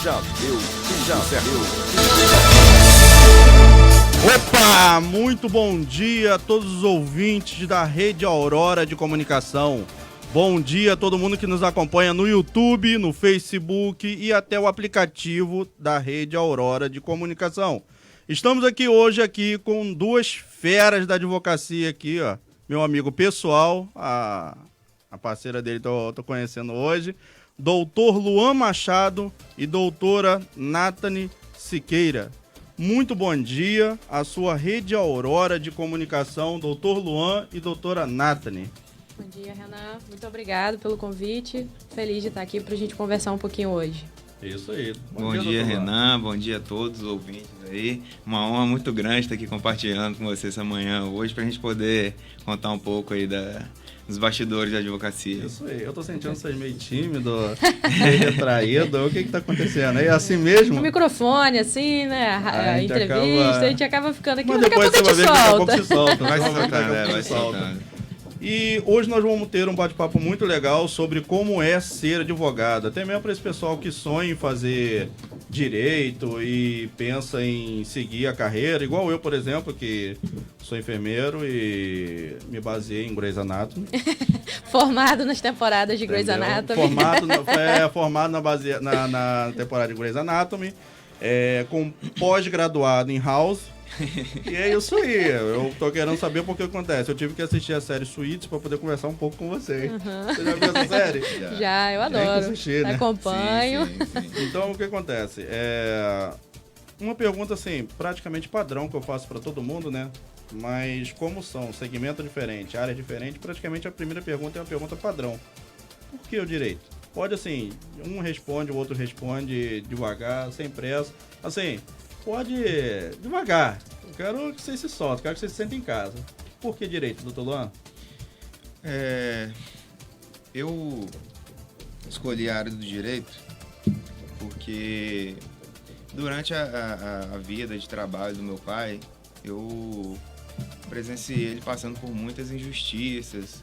Já deu. Opa, muito bom dia a todos os ouvintes da Rede Aurora de Comunicação. Bom dia a todo mundo que nos acompanha no YouTube, no Facebook e até o aplicativo da Rede Aurora de Comunicação. Estamos aqui hoje com duas feras da advocacia aqui, ó. Meu amigo pessoal, a parceira dele tô conhecendo hoje, doutor Luan Machado e doutora Nathany Siqueira. Muito bom dia à sua Rede Aurora de Comunicação, doutor Luan e doutora Nathany. Bom dia, Renan. Muito obrigado pelo convite. Feliz de estar aqui para a gente conversar um pouquinho hoje. Isso aí. Bom dia, Renan. Bom dia a todos os ouvintes aí. Uma honra muito grande estar aqui compartilhando com vocês essa manhã hoje para a gente poder contar um pouco aí dos bastidores da advocacia. Isso aí. Eu tô sentindo vocês meio tímido, meio retraído. O que tá acontecendo? É assim mesmo? O microfone, assim, né? A entrevista, a gente acaba ficando aqui, mas depois daqui a pouco você vai ver que daqui a pouco se solta. Vai soltando, vai soltando. E hoje nós vamos ter um bate-papo muito legal sobre como é ser advogado. Até mesmo para esse pessoal que sonha em fazer direito e pensa em seguir a carreira. Igual eu, por exemplo, que sou enfermeiro e me baseei em Grey's Anatomy. Formado nas temporadas de Grey's Anatomy. Formado na temporada de Grey's Anatomy. Com pós-graduado em House. E é isso aí, eu tô querendo saber por que acontece. Eu tive que assistir a série Suits pra poder conversar um pouco com você. Você já viu essa série? Já, eu adoro. Tem que assistir, né? Acompanho. Sim. Então, o que acontece? Uma pergunta, assim, praticamente padrão que eu faço pra todo mundo, né? Mas como são segmento diferente, área diferente, praticamente a primeira pergunta é uma pergunta padrão. Por que o direito? Pode, assim, um responde, o outro responde devagar, sem pressa. Assim... Pode devagar. Eu quero que vocês se soltem, quero que vocês se sentem em casa. Por que direito, doutor Luan? Eu escolhi a área do direito porque durante a vida de trabalho do meu pai, eu presenciei ele passando por muitas injustiças,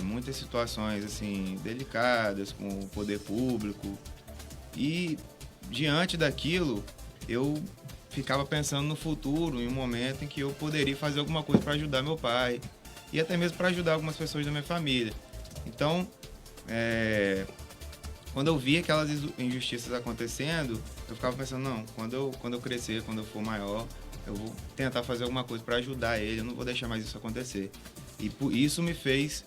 muitas situações assim, delicadas com o poder público. E diante daquilo, eu ficava pensando no futuro, em um momento em que eu poderia fazer alguma coisa para ajudar meu pai e até mesmo para ajudar algumas pessoas da minha família. Então, quando eu via aquelas injustiças acontecendo, eu ficava pensando, não, quando eu crescer, quando eu for maior, eu vou tentar fazer alguma coisa para ajudar ele, eu não vou deixar mais isso acontecer. E isso me fez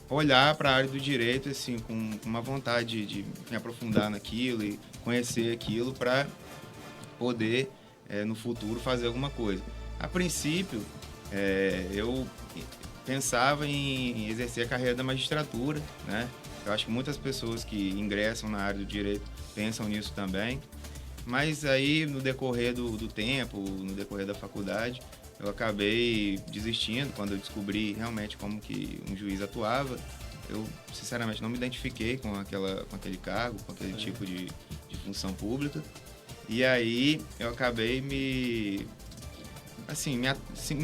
olhar para a área do direito assim, com uma vontade de me aprofundar naquilo e conhecer aquilo para poder, no futuro, fazer alguma coisa. A princípio, eu pensava em exercer a carreira da magistratura, né? Eu acho que muitas pessoas que ingressam na área do direito pensam nisso também, mas aí, no decorrer do tempo, no decorrer da faculdade, eu acabei desistindo quando eu descobri realmente como que um juiz atuava. Eu, sinceramente, não me identifiquei com aquele cargo, com aquele tipo de função pública. E aí, eu acabei me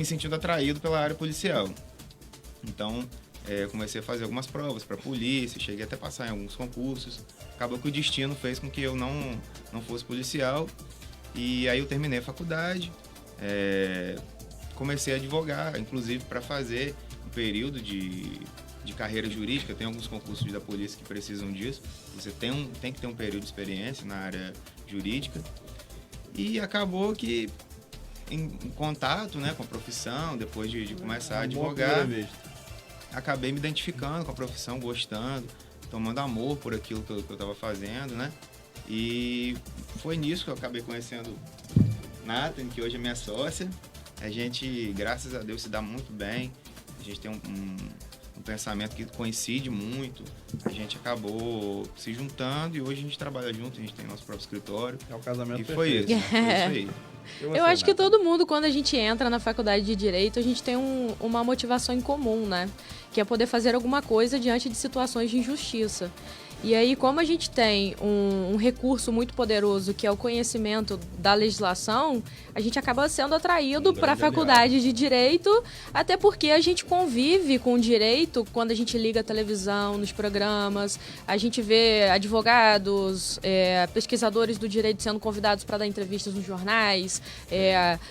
sentindo atraído pela área policial. Então, comecei a fazer algumas provas para polícia, cheguei até a passar em alguns concursos. Acabou que o destino fez com que eu não fosse policial. E aí, eu terminei a faculdade. Comecei a advogar, inclusive para fazer um período de carreira jurídica. Tem alguns concursos da polícia que precisam disso. Você tem que ter um período de experiência na área jurídica. E acabou que, em contato, né, com a profissão, depois de começar a advogar, acabei me identificando com a profissão, gostando, tomando amor por aquilo que eu estava fazendo, né? E foi nisso que eu acabei conhecendo Nathany, que hoje é minha sócia. A gente, graças a Deus, se dá muito bem. A gente tem um pensamento que coincide muito. A gente acabou se juntando e hoje a gente trabalha junto, a gente tem nosso próprio escritório. É o casamento perfeito. Foi isso aí. Eu acho que todo mundo, quando a gente entra na faculdade de Direito, a gente tem uma motivação em comum, né? Que é poder fazer alguma coisa diante de situações de injustiça. E aí, como a gente tem um recurso muito poderoso, que é o conhecimento da legislação, a gente acaba sendo atraído para a faculdade de Direito, até porque a gente convive com o direito quando a gente liga a televisão, nos programas, a gente vê advogados, pesquisadores do direito sendo convidados para dar entrevistas nos jornais,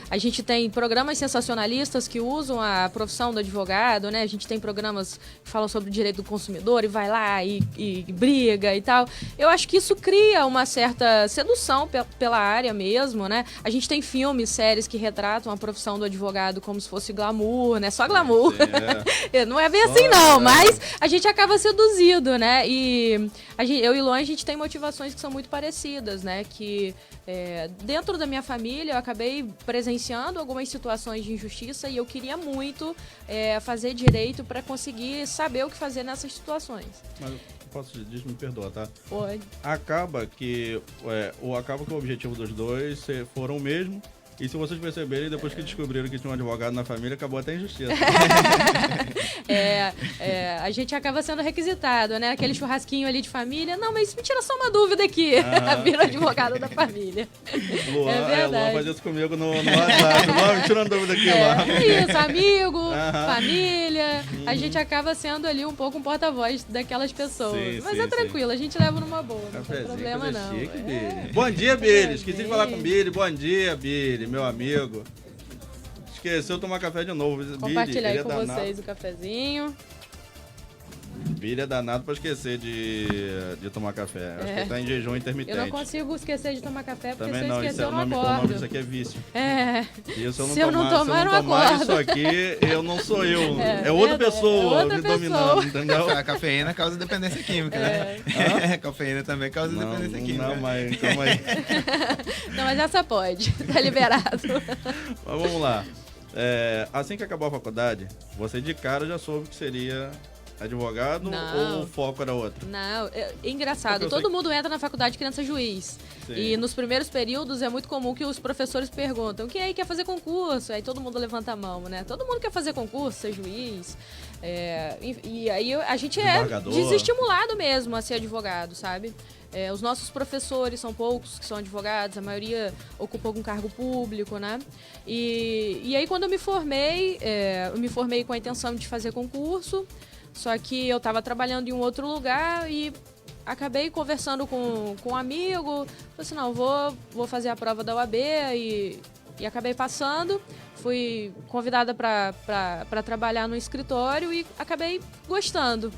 a gente tem programas sensacionalistas que usam a profissão do advogado, né? A gente tem programas que falam sobre o direito do consumidor e vai lá e briga e tal. Eu acho que isso cria uma certa sedução pela área mesmo, né? A gente tem filmes, séries que retratam a profissão do advogado como se fosse glamour, né? Só glamour. Não é bem assim, não, mas a gente acaba seduzido, né? E eu e Luan, a gente tem motivações que são muito parecidas, né? Que dentro da minha família eu acabei presenciando algumas situações de injustiça e eu queria muito fazer direito para conseguir saber o que fazer nessas situações. Mas me perdoa, tá? Pode. Acaba que o objetivo dos dois foram o mesmo. E se vocês perceberem, depois que descobriram que tinha um advogado na família, acabou até a injustiça. A gente acaba sendo requisitado, né? Aquele churrasquinho ali de família. Não, mas me tira só uma dúvida aqui. Vira o advogado da família. Luan, Luan faz isso comigo no WhatsApp. Luan, me tira uma dúvida aqui, Luan. É isso, amigo, família. A gente acaba sendo ali um pouco um porta-voz daquelas pessoas. Sim, mas tranquilo, a gente leva numa boa. Não tem problema, não. Chique, Billy. Bom dia, Billy. Esqueci de falar com o Billy. Bom dia, Billy. Meu amigo. Esqueceu de tomar café de novo. Compartilhar aí com vocês o cafezinho. Billy é danado pra esquecer de tomar café. Acho que ele tá em jejum intermitente. Eu não consigo esquecer de tomar café, porque também se eu esquecer, eu não acordo. O nome disso aqui é vício. Se eu não tomar isso aqui, eu não sou eu. É outra pessoa me dominando, entendeu? A cafeína causa dependência química, né? A cafeína também causa dependência química. Não, mas calma aí. Não, mas essa pode. Tá liberado. Mas vamos lá. Assim que acabou a faculdade, você de cara já soube que seria advogado ou o foco era outro? Não, é engraçado. Todo mundo entra na faculdade querendo ser juiz. Sim. E nos primeiros períodos é muito comum que os professores perguntam: quem aí quer fazer concurso? Aí todo mundo levanta a mão, né? Todo mundo quer fazer concurso, ser juiz. E aí a gente é desestimulado mesmo a ser advogado, sabe? Os nossos professores são poucos que são advogados, a maioria ocupa algum cargo público, né? E aí quando eu me formei com a intenção de fazer concurso. Só que eu estava trabalhando em um outro lugar e acabei conversando com um amigo. Falei assim, não, vou fazer a prova da UAB e acabei passando. Fui convidada para trabalhar no escritório e acabei gostando.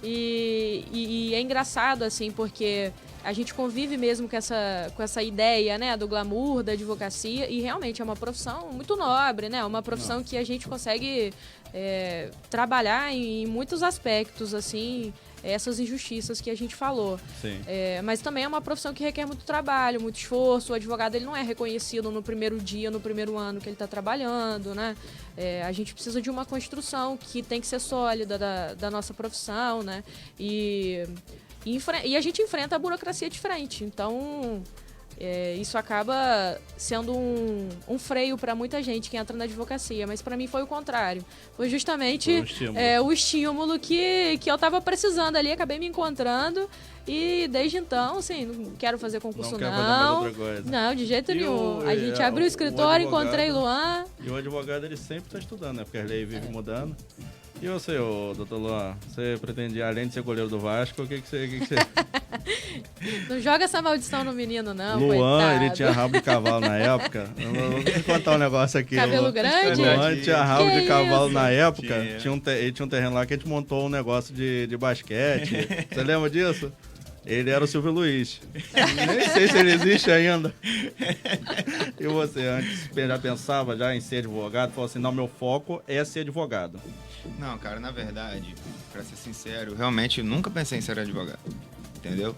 E é engraçado, assim, porque a gente convive mesmo com essa ideia, né, do glamour, da advocacia, e realmente é uma profissão muito nobre, né? Uma profissão que a gente consegue trabalhar em muitos aspectos, assim, essas injustiças que a gente falou. Sim. Mas também é uma profissão que requer muito trabalho, muito esforço. O advogado ele não é reconhecido no primeiro dia, no primeiro ano que ele está trabalhando, né? A gente precisa de uma construção que tem que ser sólida da nossa profissão, né? E a gente enfrenta a burocracia de frente. Então, isso acaba sendo um freio para muita gente que entra na advocacia, mas para mim foi o contrário. Foi justamente o estímulo que eu estava precisando ali, acabei me encontrando e desde então, assim, não quero fazer concurso não, de jeito nenhum. A gente abriu o escritório, encontrei Luan. E o advogado ele sempre está estudando, né? Porque a lei vive mudando. E você, doutor Luan, você pretende, além de ser goleiro do Vasco, o que você... Não joga essa maldição no menino, não, Luan, coitado. ele tinha rabo de cavalo na época. Vou te contar um negócio aqui. Cabelo grande? Luan tinha rabo de cavalo na época. Ele tinha um terreno lá que a gente montou um negócio de basquete. Você lembra disso? Ele era o Silvio Luiz. Nem sei se ele existe ainda. E você, antes, já pensava já em ser advogado? Falou assim, não, meu foco é ser advogado. Não, cara, na verdade, pra ser sincero, realmente eu nunca pensei em ser advogado. Entendeu?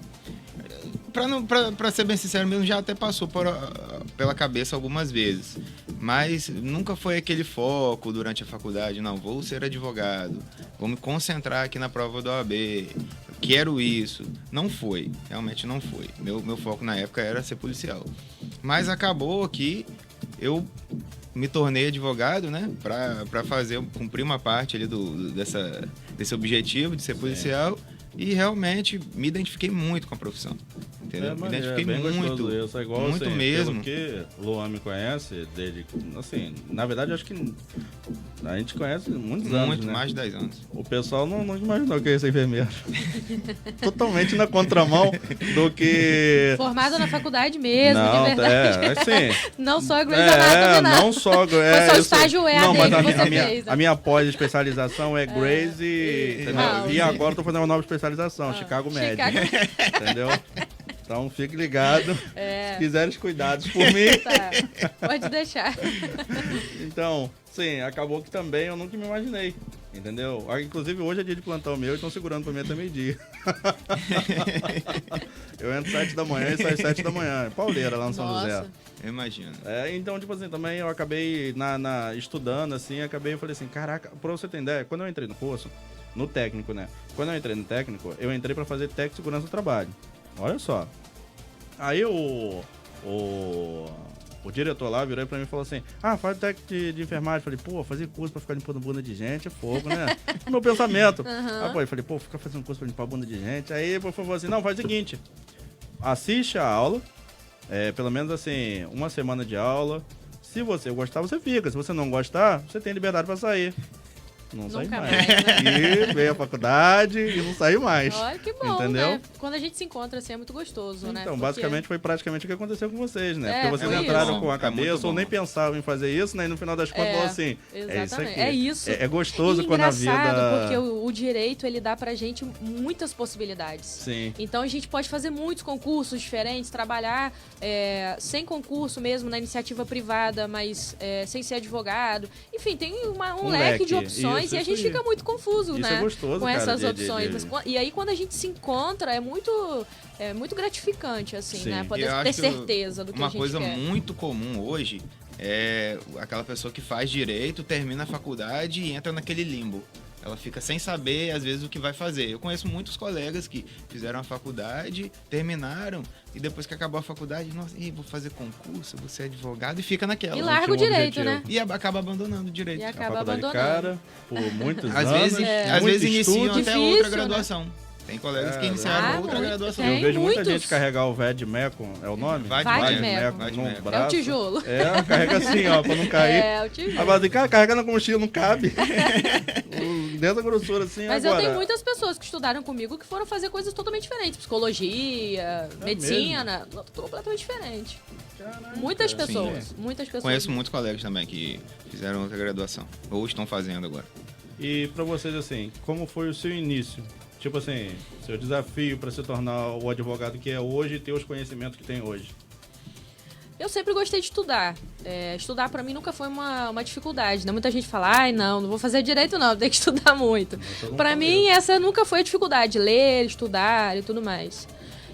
Pra ser bem sincero mesmo, já até passou pela cabeça algumas vezes. Mas nunca foi aquele foco durante a faculdade. Não, vou ser advogado. Vou me concentrar aqui na prova da OAB. Quero isso. Não foi. Realmente não foi. Meu foco na época era ser policial. Mas acabou que eu me tornei advogado, né? Pra cumprir uma parte ali desse objetivo de ser policial. E realmente me identifiquei muito com a profissão. Entendeu? Me identifiquei muito. Isso, igual, muito assim, mesmo. Porque o Luan me conhece, dele, assim, na verdade, acho que a gente conhece muitos anos. Muito, né? mais de 10 anos. O pessoal não imaginou que eu ia ser enfermeiro. Totalmente na contramão do que. Formado na faculdade mesmo, Não, de verdade. assim. Não só Grey's Anatomy, não. Não só. Foi só o isso. estágio EAD não, mas que você minha, fez. a minha pós-especialização é Grey's e agora eu tô fazendo uma nova especialização, Chicago Med. Entendeu? Então fique ligado. Se quiserem os cuidados por mim. Tá. Pode deixar. Então, sim, acabou que também eu nunca me imaginei. Entendeu? Inclusive hoje é dia de plantão meu e estão segurando pra mim até meio-dia. Eu entro 7 da manhã e saio 7 da manhã. Pauleira, lá no São José. Eu imagino. Então, tipo assim, também eu acabei estudando, assim, eu falei assim, caraca, pra você ter ideia, quando eu entrei no curso, no técnico, né? Quando eu entrei no técnico, eu entrei pra fazer técnico de segurança do trabalho. Olha só. Aí o diretor lá virou pra mim e falou assim, faz técnico de enfermagem. Falei, pô, fazer curso pra ficar limpando bunda de gente é fogo, né? É meu pensamento. Eu falei, pô, fica fazendo curso pra limpar bunda de gente. Aí, por favor, assim, não, faz o seguinte, assiste a aula, pelo menos assim, uma semana de aula. Se você gostar, você fica. Se você não gostar, você tem liberdade pra sair. Não saí mais. Né? E veio a faculdade e não saiu mais. Olha que bom, entendeu? Né? Quando a gente se encontra assim é muito gostoso, né? Então, basicamente foi praticamente o que aconteceu com vocês, né? Porque vocês foi entraram isso. com a cabeça ou nem pensavam em fazer isso, né? E no final das contas falou assim, exatamente. é isso aqui. É isso. É gostoso quando a vida... porque o direito, ele dá pra gente muitas possibilidades. Sim. Então a gente pode fazer muitos concursos diferentes, trabalhar sem concurso mesmo, na iniciativa privada, mas sem ser advogado. Enfim, tem um leque de opções e a gente fica muito confuso, isso né? É gostoso, com essas opções. Mas, e aí, quando a gente se encontra, é muito gratificante, assim, Sim. né? Poder ter certeza do que a gente quer. Uma coisa muito comum hoje é aquela pessoa que faz direito, termina a faculdade e entra naquele limbo. Ela fica sem saber, às vezes, o que vai fazer. Eu conheço muitos colegas que fizeram a faculdade, terminaram, e depois que acabou a faculdade, nossa, vou fazer concurso, vou ser advogado, e fica naquela. E larga o direito, né? E acaba abandonando o direito. E acaba abandonando. Cara, por muitos às anos. Às vezes iniciam até difícil, outra graduação. Né? Tem colegas que iniciaram outra graduação. Eu vejo muita gente carregar o VED-MECO, é o nome? VED-MECO. No braço. É o tijolo. Carrega assim, ó, pra não cair. É o tijolo. Aí assim, cara, carrega na mochila, não cabe. Dessa grossura assim. Mas agora... eu tenho muitas pessoas que estudaram comigo que foram fazer coisas totalmente diferentes. Psicologia, medicina, completamente diferente. Caraca. Muitas pessoas. Conheço muitos colegas também que fizeram outra graduação. Ou estão fazendo agora. E pra vocês, assim, como foi o seu início? Tipo assim, seu desafio para se tornar o advogado que é hoje e ter os conhecimentos que tem hoje? Eu sempre gostei de estudar. Estudar pra mim nunca foi uma dificuldade, né? Muita gente fala, não vou fazer direito não, tem que estudar muito. Pra mim, essa nunca foi a dificuldade, ler, estudar e tudo mais.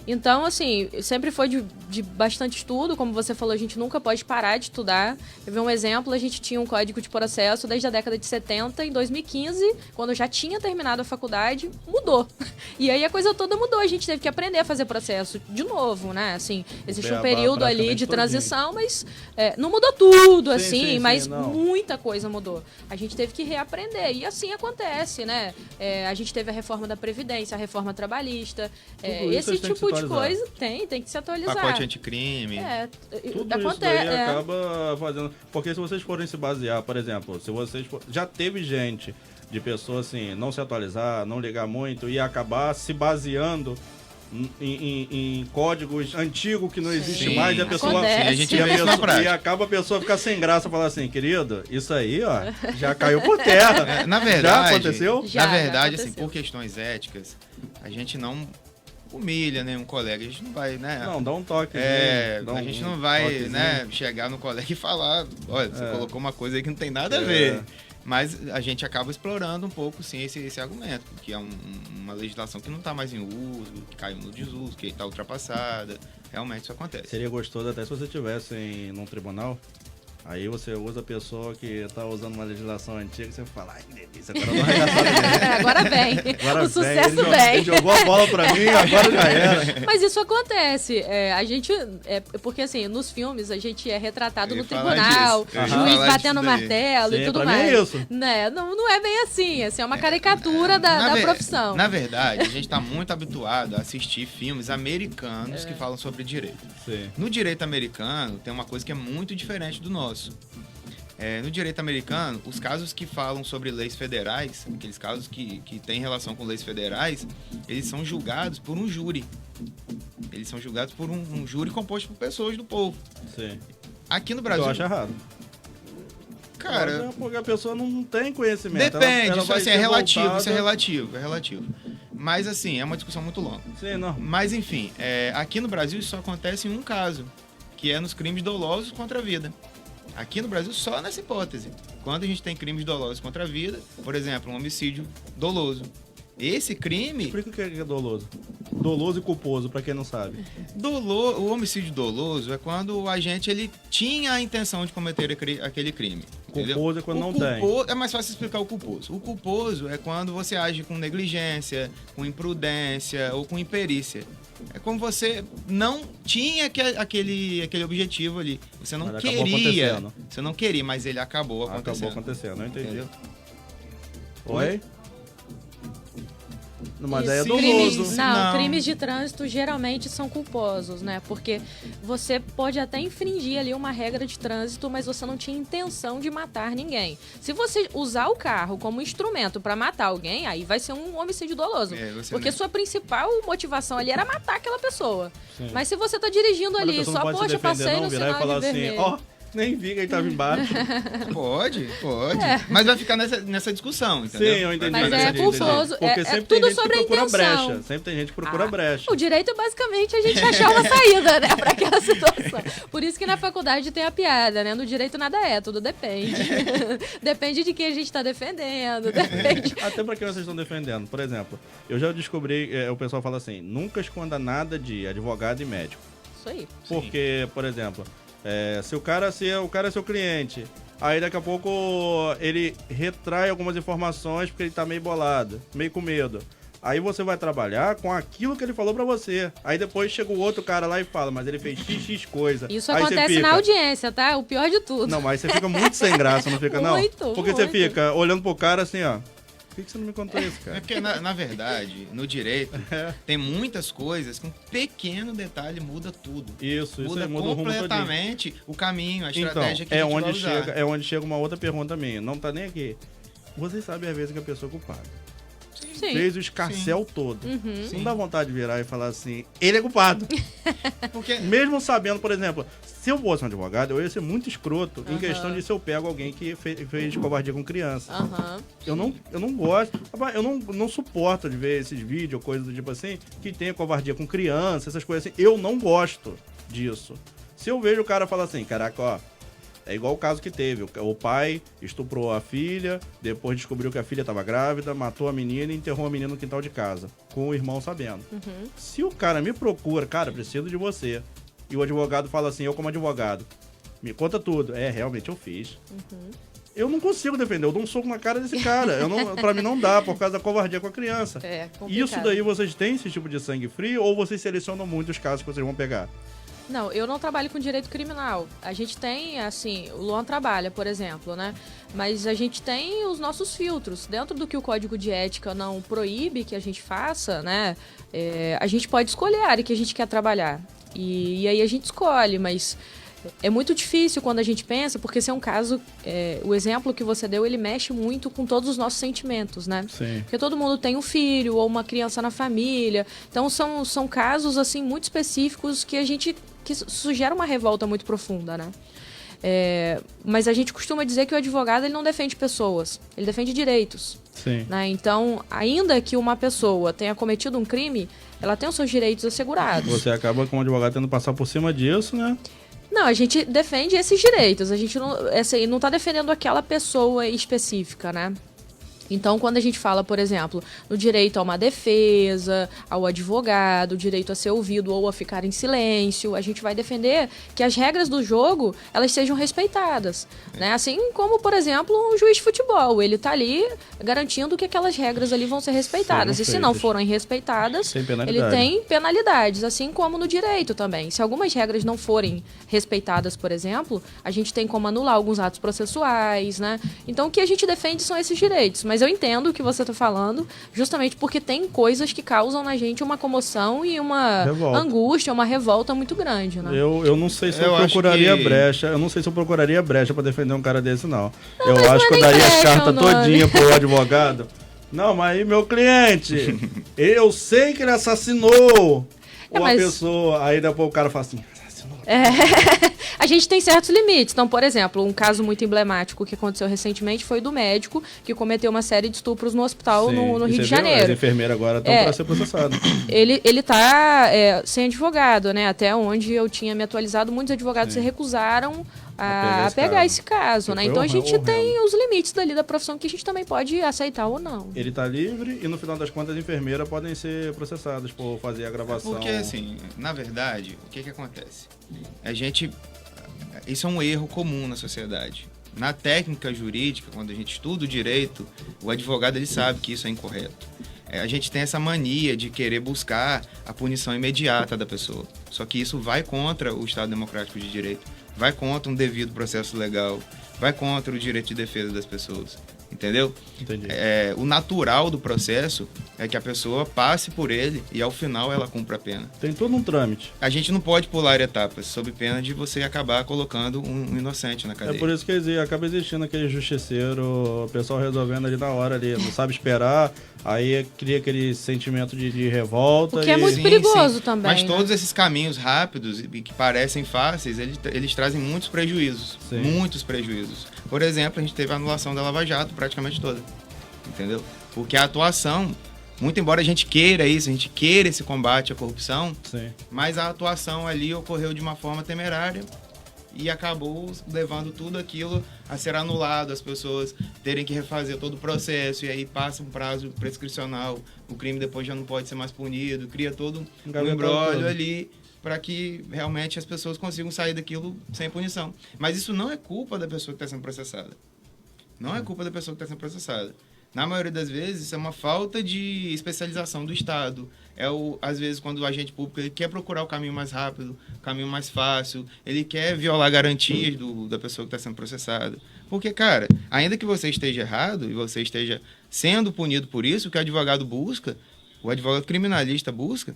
Então, assim, sempre foi de bastante estudo, como você falou, a gente nunca pode parar de estudar. Eu vi um exemplo, a gente tinha um código de processo desde a década de 70, em 2015, quando eu já tinha terminado a faculdade, mudou. E aí a coisa toda mudou, a gente teve que aprender a fazer processo de novo, né? Assim, existe um período ali de transição, mas não mudou tudo, assim, mas muita coisa mudou. A gente teve que reaprender, e assim acontece, né? A gente teve a reforma da Previdência, a reforma trabalhista, esse tipo de coisa tem que se atualizar. Pacote anticrime. Tudo isso daí acaba fazendo... Porque se vocês forem se basear, por exemplo, já teve gente de pessoas assim, não se atualizar, não ligar muito e acabar se baseando em códigos antigos que não existe mais, e a pessoa a gente vê isso na prática. E acaba a pessoa ficar sem graça e falar assim, querido, isso aí, ó, já caiu por terra. Na verdade, já aconteceu? Na verdade, assim, por questões éticas, a gente não humilha nenhum colega, a gente não vai, né? Não, dá um toque. A gente não vai, né, chegar no colega e falar, olha, você colocou uma coisa aí que não tem nada a ver. Mas a gente acaba explorando um pouco, sim, esse argumento, porque é uma legislação que não está mais em uso, que caiu no desuso, que está ultrapassada. Realmente isso acontece. Seria gostoso até se você estivesse num tribunal Aí você usa a pessoa que tá usando uma legislação antiga e você fala, ai, que delícia, agora eu vou arregaçar. Agora vem. Agora o sucesso ele jogou a bola pra mim, agora já era. Mas isso acontece. A gente. Porque assim, nos filmes a gente é retratado no tribunal, juiz batendo martelo e tudo pra mais. Mim é isso. Né? Não é bem assim. Assim, é uma caricatura da profissão. Na verdade, a gente tá muito habituado a assistir filmes americanos que falam sobre direito. Sim. No direito americano, tem uma coisa que é muito diferente do nosso. No direito americano, os casos que falam sobre leis federais, aqueles casos que têm relação com leis federais, eles são julgados por um júri. Eles são julgados por um júri composto por pessoas do povo. Sim. Aqui no Brasil... Eu acho errado. Cara... Porque a pessoa não tem conhecimento. Depende, ela isso vai assim, ser é relativo, voltada... isso é relativo. Mas assim, é uma discussão muito longa. Sim, não. Mas enfim, aqui no Brasil isso só acontece em um caso, que é nos crimes dolosos contra a vida. Aqui no Brasil, só nessa hipótese. Quando a gente tem crimes dolosos contra a vida, por exemplo, um homicídio doloso. Esse crime... Explica o que é doloso. Doloso e culposo, pra quem não sabe. O homicídio doloso é quando o agente ele tinha a intenção de cometer aquele crime. Entendeu? Culposo é quando não tem. É mais fácil explicar o culposo. O culposo é quando você age com negligência, com imprudência ou com imperícia. É como você não tinha aquele objetivo ali. Você não queria. Você não queria, mas ele acabou acontecendo. Acabou acontecendo, não entendi. Entendeu? Oi? Mas isso. aí é doloso. Não, crimes de trânsito geralmente são culposos, né? Porque você pode até infringir ali uma regra de trânsito, mas você não tinha intenção de matar ninguém. Se você usar o carro como instrumento pra matar alguém, aí vai ser um homicídio doloso. Porque sua principal motivação ali era matar aquela pessoa. Sim. Mas se você tá dirigindo ali, só, poxa, passei no sinal de vermelho. Ó, nem vi que ele tava embaixo. Pode. Mas vai ficar nessa discussão, entendeu? Sim, eu entendi. Mas é culposo. Porque sempre tem gente que procura brecha. Sempre tem gente que procura brecha. O direito é basicamente a gente achar uma saída, né, pra aquela situação. Por isso que na faculdade tem a piada, né? No direito nada é, tudo depende. Depende de quem a gente tá defendendo. Depende. Até pra quem vocês estão defendendo. Por exemplo, eu já descobri, o pessoal fala assim, nunca esconda nada de advogado e médico. Isso aí. Porque, por exemplo... se o cara é seu cliente, aí daqui a pouco ele retrai algumas informações porque ele tá meio bolado, meio com medo. Aí você vai trabalhar com aquilo que ele falou pra você. Aí depois chega o outro cara lá e fala, mas ele fez x coisa. Isso aí acontece na audiência, tá? O pior de tudo. Não, mas você fica muito sem graça, não fica não? Porque você fica olhando pro cara assim, ó. Por que você não me contou isso, cara? É porque, na verdade, no direito, tem muitas coisas que um pequeno detalhe muda tudo. Isso muda completamente o caminho, a estratégia que a gente onde vai usar. É onde chega uma outra pergunta minha. Não tá nem aqui. Você sabe às vezes que a pessoa é culpada. Sim. Fez o escarcéu todo. Uhum. Não dá vontade de virar e falar assim, ele é culpado. Porque mesmo sabendo, por exemplo, se eu fosse um advogado, eu ia ser muito escroto em questão de se eu pego alguém que fez covardia com criança. Eu não gosto. Eu não suporto de ver esses vídeos ou coisas do tipo assim, que tenha covardia com criança, essas coisas assim. Eu não gosto disso. Se eu vejo o cara falar assim, caraca, ó, é igual o caso que teve. O pai estuprou a filha, depois descobriu que a filha estava grávida, matou a menina e enterrou a menina no quintal de casa, com o irmão sabendo. Se o cara me procura, cara, preciso de você, e o advogado fala assim, eu como advogado, me conta tudo. Realmente eu fiz. Eu não consigo defender, eu dou um soco na cara desse cara. Pra mim não dá, por causa da covardia com a criança. É complicado. Isso daí vocês têm esse tipo de sangue frio ou vocês selecionam muito os casos que vocês vão pegar? Não, eu não trabalho com direito criminal. A gente tem, assim, o Luan trabalha, por exemplo, né? Mas a gente tem os nossos filtros. Dentro do que o Código de Ética não proíbe que a gente faça, né? A gente pode escolher a área que a gente quer trabalhar. E aí a gente escolhe, mas é muito difícil quando a gente pensa, porque esse é um caso, o exemplo que você deu, ele mexe muito com todos os nossos sentimentos, né? Sim. Porque todo mundo tem um filho ou uma criança na família. Então são casos, assim, muito específicos que isso gera uma revolta muito profunda, né? Mas a gente costuma dizer que o advogado ele não defende pessoas, ele defende direitos. Sim. Né? Então, ainda que uma pessoa tenha cometido um crime, ela tem os seus direitos assegurados. Você acaba como advogado tendo que passar por cima disso, né? Não, a gente defende esses direitos. A gente não tá defendendo aquela pessoa específica, né? Então, quando a gente fala, por exemplo, no direito a uma defesa, ao advogado, o direito a ser ouvido ou a ficar em silêncio, a gente vai defender que as regras do jogo, elas sejam respeitadas, né? Assim como, por exemplo, um juiz de futebol, ele tá ali garantindo que aquelas regras ali vão ser respeitadas. E se não forem respeitadas, ele tem penalidades, assim como no direito também. Se algumas regras não forem respeitadas, por exemplo, a gente tem como anular alguns atos processuais, né? Então, o que a gente defende são esses direitos, mas eu entendo o que você está falando, justamente porque tem coisas que causam na gente uma comoção e uma angústia, uma revolta muito grande, né? Eu não sei se eu procuraria brecha. Eu não sei se eu procuraria brecha para defender um cara desse, não. Eu acho que eu daria as cartas todinha pro advogado. Não, mas aí meu cliente, eu sei que ele assassinou uma pessoa. Aí depois o cara fala assim, assassinou. A gente tem certos limites. Então, por exemplo, um caso muito emblemático que aconteceu recentemente foi do médico que cometeu uma série de estupros no hospital no Rio de Janeiro. As enfermeiras agora estão para ser processadas. Ele tá sem advogado, né? Até onde eu tinha me atualizado, muitos advogados se recusaram a pegar esse caso, né? Então a gente tem os limites dali da profissão que a gente também pode aceitar ou não. Ele está livre e no final das contas as enfermeiras podem ser processadas por fazer a gravação. Porque assim, na verdade, o que acontece? Isso é um erro comum na sociedade. Na técnica jurídica, quando a gente estuda o direito, o advogado ele sabe que isso é incorreto. A gente tem essa mania de querer buscar a punição imediata da pessoa. Só que isso vai contra o Estado Democrático de Direito, vai contra um devido processo legal, vai contra o direito de defesa das pessoas. Entendeu? Entendi. O natural do processo é que a pessoa passe por ele e ao final ela cumpra a pena. Tem todo um trâmite. A gente não pode pular etapas sob pena de você acabar colocando um inocente na cadeia. É por isso que acaba existindo aquele justiceiro, o pessoal resolvendo ali na hora, ali, não sabe esperar, aí cria aquele sentimento de revolta. O que é muito perigoso também. Mas todos esses caminhos rápidos e que parecem fáceis, eles trazem muitos prejuízos. Sim. Muitos prejuízos. Por exemplo, a gente teve a anulação da Lava Jato praticamente toda. Entendeu? Porque a atuação, muito embora a gente queira isso, a gente queira esse combate à corrupção, mas a atuação ali ocorreu de uma forma temerária e acabou levando tudo aquilo a ser anulado, as pessoas terem que refazer todo o processo, e aí passa um prazo prescricional, o crime depois já não pode ser mais punido, cria todo um imbróglio ali para que realmente as pessoas consigam sair daquilo sem punição. Mas isso não é culpa da pessoa que está sendo processada. Não é culpa da pessoa que está sendo processada. Na maioria das vezes, isso é uma falta de especialização do Estado. Às vezes, quando o agente público ele quer procurar o caminho mais rápido, o caminho mais fácil, ele quer violar garantias da pessoa que está sendo processada. Porque, cara, ainda que você esteja errado e você esteja sendo punido por isso, o que o advogado busca, o advogado criminalista busca,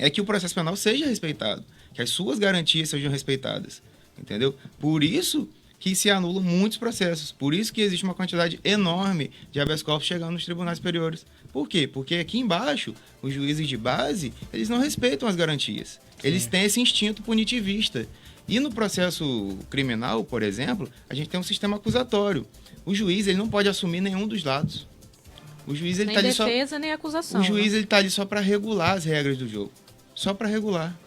é que o processo penal seja respeitado, que as suas garantias sejam respeitadas, entendeu? Por isso que se anulam muitos processos, por isso que existe uma quantidade enorme de habeas corpus chegando nos tribunais superiores. Por quê? Porque aqui embaixo, os juízes de base, eles não respeitam as garantias. Eles têm esse instinto punitivista. E no processo criminal, por exemplo, a gente tem um sistema acusatório. O juiz ele não pode assumir nenhum dos lados. O juiz ele nem defesa, nem acusação. O juiz ele está ali só para regular as regras do jogo. Só para regular.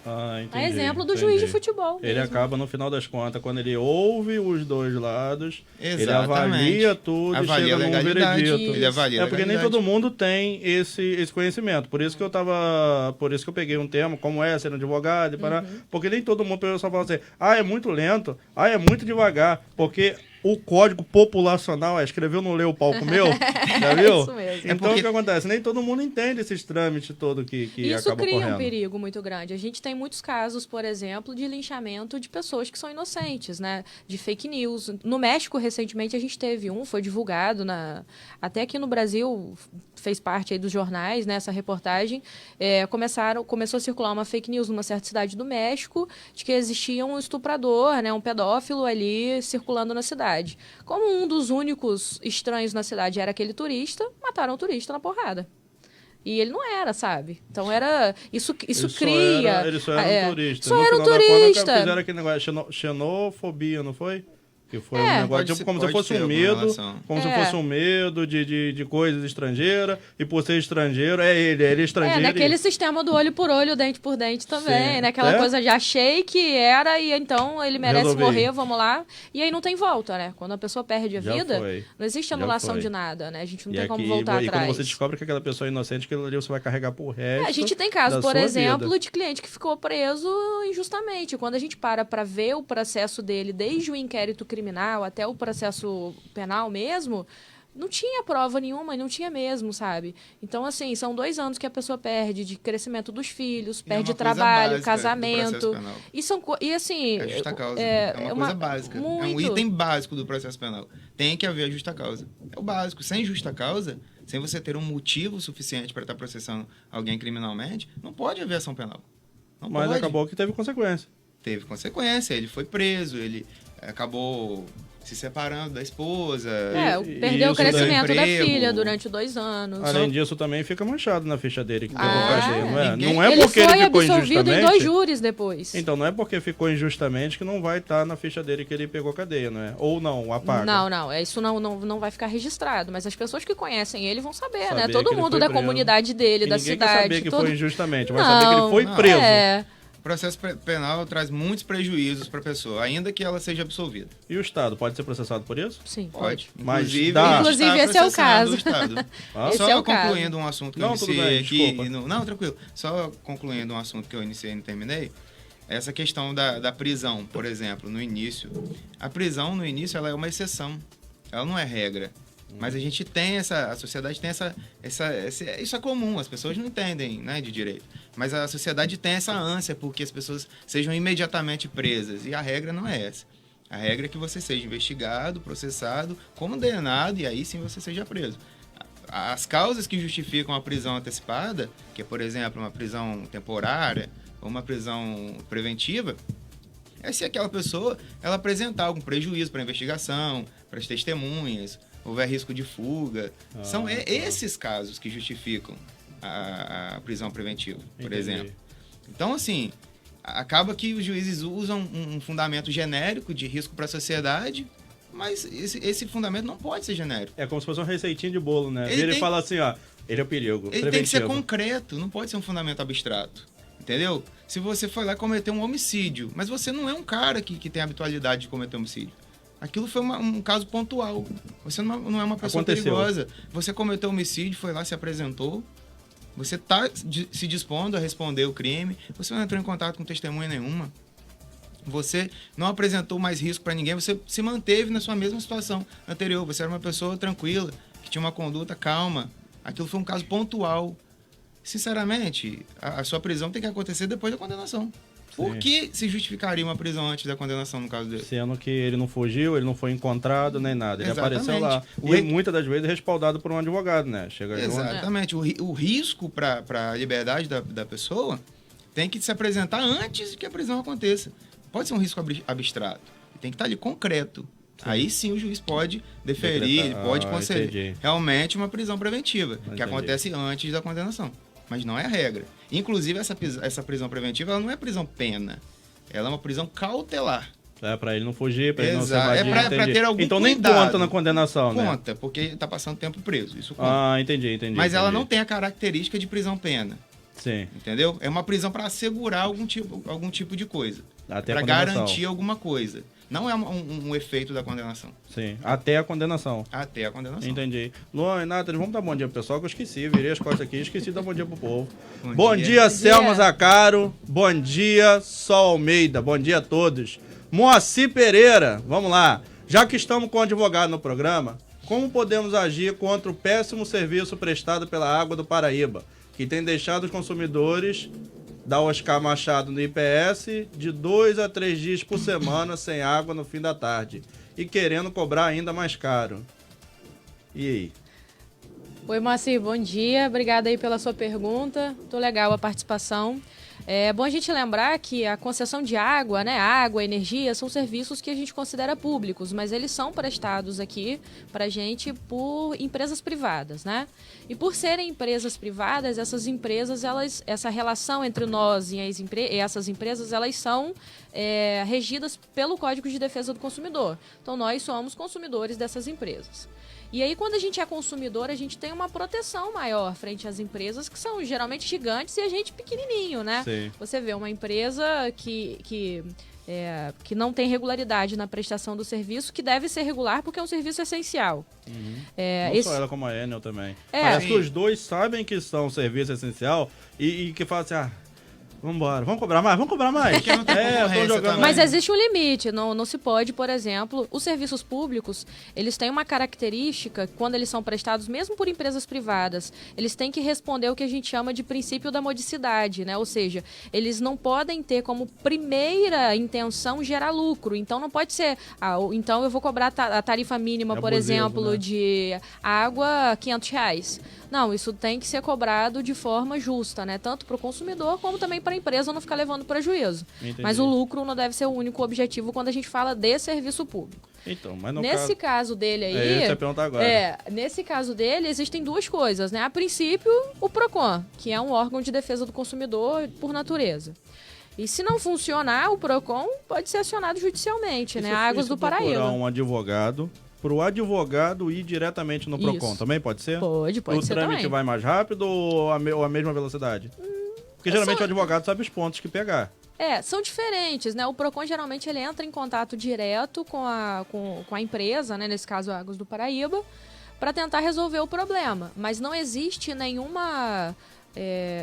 Entendi, é exemplo do juiz de futebol Ele mesmo. acaba, no final das contas, quando ele ouve os dois lados, exatamente, ele avalia tudo e chega num veredito. Ele avalia porque nem todo mundo tem esse conhecimento. Por isso que eu peguei um tema como ser um advogado, porque nem todo mundo só fala assim, é muito lento, é muito devagar, porque o código populacional escreveu, não leu o palco meu, já viu? Isso mesmo. Então o que acontece? Nem todo mundo entende esses trâmites todos que isso acaba cria correndo. Um perigo muito grande. A gente tem muitos casos, por exemplo, de linchamento de pessoas que são inocentes, né? De fake news. No México, recentemente, a gente teve foi divulgado, até aqui no Brasil, fez parte aí dos jornais, né? Essa reportagem. Começou a circular uma fake news numa certa cidade do México, de que existia um estuprador, né? Um pedófilo ali circulando na cidade. Como um dos únicos estranhos na cidade era aquele turista, mataram o turista na porrada. E ele não era, sabe? Então isso cria... Ele só era um turista. Só era um turista. Fizeram aquele negócio, xenofobia, não foi? Que foi um negócio tipo, como se fosse um medo, como se fosse um medo de coisas estrangeiras, e por ser estrangeiro, ele é estrangeiro. Naquele sistema do olho por olho, dente por dente também, Sim. né? Aquela coisa de achei que era, e então ele merece morrer, vamos lá. E aí não tem volta, né? Quando a pessoa perde a vida, não existe anulação de nada, né? A gente não tem como voltar atrás. E quando você descobre que aquela pessoa é inocente, aquilo ali você vai carregar por resto. A gente tem caso, por exemplo, de cliente que ficou preso injustamente. Quando a gente para ver o processo dele, desde o inquérito criminal até o processo penal mesmo, não tinha prova nenhuma e não tinha mesmo, sabe? Então, assim, são 2 anos que a pessoa perde de crescimento dos filhos, perde trabalho, casamento. E assim... É justa causa. É uma coisa básica. Muito. É um item básico do processo penal. Tem que haver a justa causa. É o básico. Sem justa causa, sem você ter um motivo suficiente para estar processando alguém criminalmente, não pode haver ação penal. Mas acabou que teve consequência. Teve consequência. Ele foi preso, ele acabou se separando da esposa. Perdeu o crescimento da filha durante 2 anos. Além disso, também fica manchado na ficha dele que pegou cadeia, não é? Não é ele porque foi ele ficou absolvido injustamente. em 2 júris depois. Então, não é porque ficou injustamente que não vai estar na ficha dele que ele pegou cadeia, não é? Ou não, apaga. Não. Isso não vai ficar registrado. Mas as pessoas que conhecem ele vão saber, né? Todo mundo da comunidade dele, da cidade. Ninguém quer saber que foi injustamente, vai saber que ele foi preso. O processo penal traz muitos prejuízos para a pessoa, ainda que ela seja absolvida. E o Estado pode ser processado por isso? Sim. Pode. Mas Inclusive esse é o caso. Só concluindo um assunto que eu iniciei aqui. Não, tranquilo. Só concluindo um assunto que eu iniciei e não terminei. Essa questão da prisão, por exemplo, no início. A prisão, no início, ela é uma exceção. Ela não é regra. Mas a gente tem a sociedade tem isso é comum, as pessoas não entendem, né, de direito. Mas a sociedade tem essa ânsia porque as pessoas sejam imediatamente presas. E a regra não é essa. A regra é que você seja investigado, processado, condenado e aí sim você seja preso. As causas que justificam a prisão antecipada, que é, por exemplo, uma prisão temporária ou uma prisão preventiva, é se aquela pessoa ela apresentar algum prejuízo para a investigação, para as testemunhas, houver risco de fuga. São esses casos que justificam a prisão preventiva, por exemplo. Então, assim, acaba que os juízes usam um fundamento genérico de risco para a sociedade, mas esse fundamento não pode ser genérico. É como se fosse uma receitinha de bolo, né? Ele fala assim, ó, ele é o perigo. Ele tem que ser concreto, não pode ser um fundamento abstrato. Entendeu? Se você foi lá cometer um homicídio, mas você não é um cara que tem a habitualidade de cometer homicídio. Aquilo foi um caso pontual. Você não é uma pessoa perigosa. Você cometeu homicídio, foi lá, se apresentou. Você está se dispondo a responder o crime. Você não entrou em contato com testemunha nenhuma. Você não apresentou mais risco para ninguém. Você se manteve na sua mesma situação anterior. Você era uma pessoa tranquila, que tinha uma conduta calma. Aquilo foi um caso pontual. Sinceramente, a sua prisão tem que acontecer depois da condenação. Por que se justificaria uma prisão antes da condenação no caso dele? Sendo que ele não fugiu, ele não foi encontrado, nem nada. Ele apareceu lá. E muitas das vezes respaldado por um advogado, né? Exatamente. O risco para a liberdade da pessoa tem que se apresentar antes de que a prisão aconteça. Pode ser um risco abstrato. Tem que estar ali concreto. Aí sim o juiz pode deferir, pode conceder realmente uma prisão preventiva, que acontece antes da condenação. Mas não é a regra. Inclusive, essa prisão preventiva ela não é prisão pena. Ela é uma prisão cautelar. É, pra ele não fugir, pra ele não se evadir. É pra ter algum então cuidado. Nem conta na condenação, né? Conta, porque tá passando tempo preso. Isso conta. Entendi. Mas ela não tem a característica de prisão pena. Sim. Entendeu? É uma prisão para assegurar algum tipo de coisa. Para garantir alguma coisa. Não é um efeito da condenação. Sim, até a condenação. Até a condenação. Entendi. Luan e Nathalie, vamos dar bom dia pro pessoal, que eu esqueci, virei as costas aqui, esqueci de dar bom dia pro povo. Bom dia, Selma Zacaro. Bom dia, Sol Almeida. Bom dia a todos. Moacir Pereira, vamos lá. Já que estamos com o advogado no programa, como podemos agir contra o péssimo serviço prestado pela Água do Paraíba, que tem deixado os consumidores da Oscar Machado no IPS de 2 a 3 dias por semana sem água no fim da tarde e querendo cobrar ainda mais caro? E aí? Oi, Moacir, bom dia. Obrigada aí pela sua pergunta. Tô legal a participação. É bom a gente lembrar que a concessão de água, né, água, energia, são serviços que a gente considera públicos, mas eles são prestados aqui pra gente por empresas privadas, né? E por serem empresas privadas, essas empresas, essa relação entre nós e essas empresas, elas são regidas pelo Código de Defesa do Consumidor. Então, nós somos consumidores dessas empresas. E aí, quando a gente é consumidor, a gente tem uma proteção maior frente às empresas, que são geralmente gigantes e a gente pequenininho, né? Sim. Você vê uma empresa que não tem regularidade na prestação do serviço, que deve ser regular porque é um serviço essencial. Não só ela, como a Enel também. Parece que os dois sabem que são serviço essencial e que falam assim, vamos cobrar mais? Estão jogando. Mas existe um limite, não se pode, por exemplo, os serviços públicos, eles têm uma característica, quando eles são prestados, mesmo por empresas privadas, eles têm que responder o que a gente chama de princípio da modicidade, né? Ou seja, eles não podem ter como primeira intenção gerar lucro, então não pode ser, então eu vou cobrar a tarifa mínima, por exemplo, né, de água, R$500. Não, isso tem que ser cobrado de forma justa, né? Tanto para o consumidor como também para a empresa não ficar levando prejuízo. Entendi. Mas o lucro não deve ser o único objetivo quando a gente fala de serviço público. Então, mas no nesse caso dele aí... isso eu ia perguntar agora. Nesse caso dele, existem duas coisas, né? A princípio, o PROCON, que é um órgão de defesa do consumidor por natureza. E se não funcionar, o PROCON pode ser acionado judicialmente, né? Águas do Paraíba. Um advogado... Para o advogado ir diretamente no PROCON, também pode ser? Pode ser também. O trâmite vai mais rápido ou a mesma velocidade? Porque geralmente o advogado sabe os pontos que pegar. São diferentes, né? O PROCON geralmente ele entra em contato direto com a empresa, né? Nesse caso, Águas do Paraíba, para tentar resolver o problema. Mas não existe nenhuma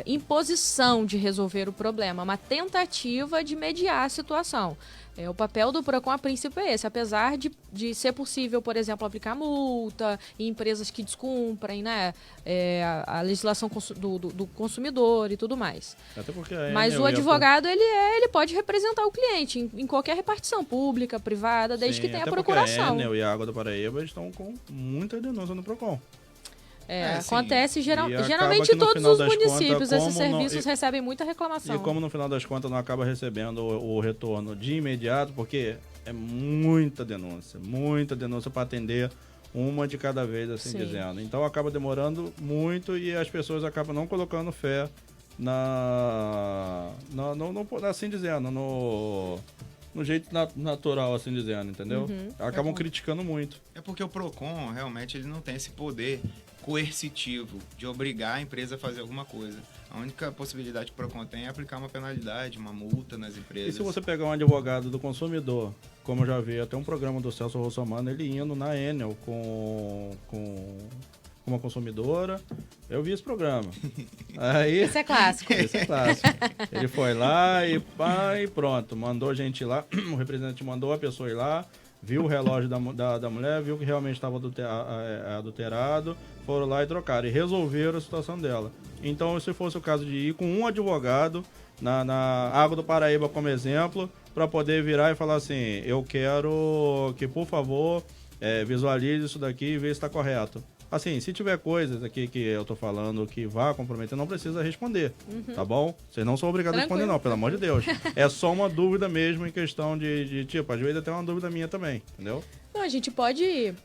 imposição de resolver o problema, uma tentativa de mediar a situação. O papel do PROCON, a princípio, é esse. Apesar de ser possível, por exemplo, aplicar multa em empresas que descumprem, né, a legislação do consumidor e tudo mais. Até porque mas o advogado, ele pode representar o cliente em qualquer repartição pública, privada, desde que tenha procuração. A Enel e a Água do Paraíba estão com muita denúncia no PROCON. Acontece geralmente em todos os municípios, esses serviços recebem muita reclamação. E como no final das contas não acaba recebendo o retorno de imediato, porque é muita denúncia para atender uma de cada vez, assim dizendo. Então acaba demorando muito e as pessoas acabam não colocando fé assim dizendo, no jeito natural, assim dizendo, entendeu? Acabam criticando muito. É porque o PROCON, realmente, ele não tem esse poder coercitivo de obrigar a empresa a fazer alguma coisa. A única possibilidade que o PROCON tem é aplicar uma penalidade, uma multa nas empresas. E se você pegar um advogado do consumidor, como eu já vi até um programa do Celso Russomano, ele indo na Enel com uma consumidora, eu vi esse programa. Aí, esse é clássico. Ele foi lá e pronto, mandou a gente ir lá, o representante mandou a pessoa ir lá, viu o relógio da mulher, viu que realmente estava adulterado, foram lá e trocaram, e resolveram a situação dela. Então, se fosse o caso de ir com um advogado na Água do Paraíba como exemplo, para poder virar e falar assim, eu quero que, por favor, visualize isso daqui e veja se está correto. Assim, se tiver coisas aqui que eu tô falando que vá comprometer, não precisa responder, tá bom? Vocês não são obrigados a responder não, pelo amor de Deus. É só uma dúvida mesmo em questão de tipo, às vezes até uma dúvida minha também, entendeu? Não, a gente pode ir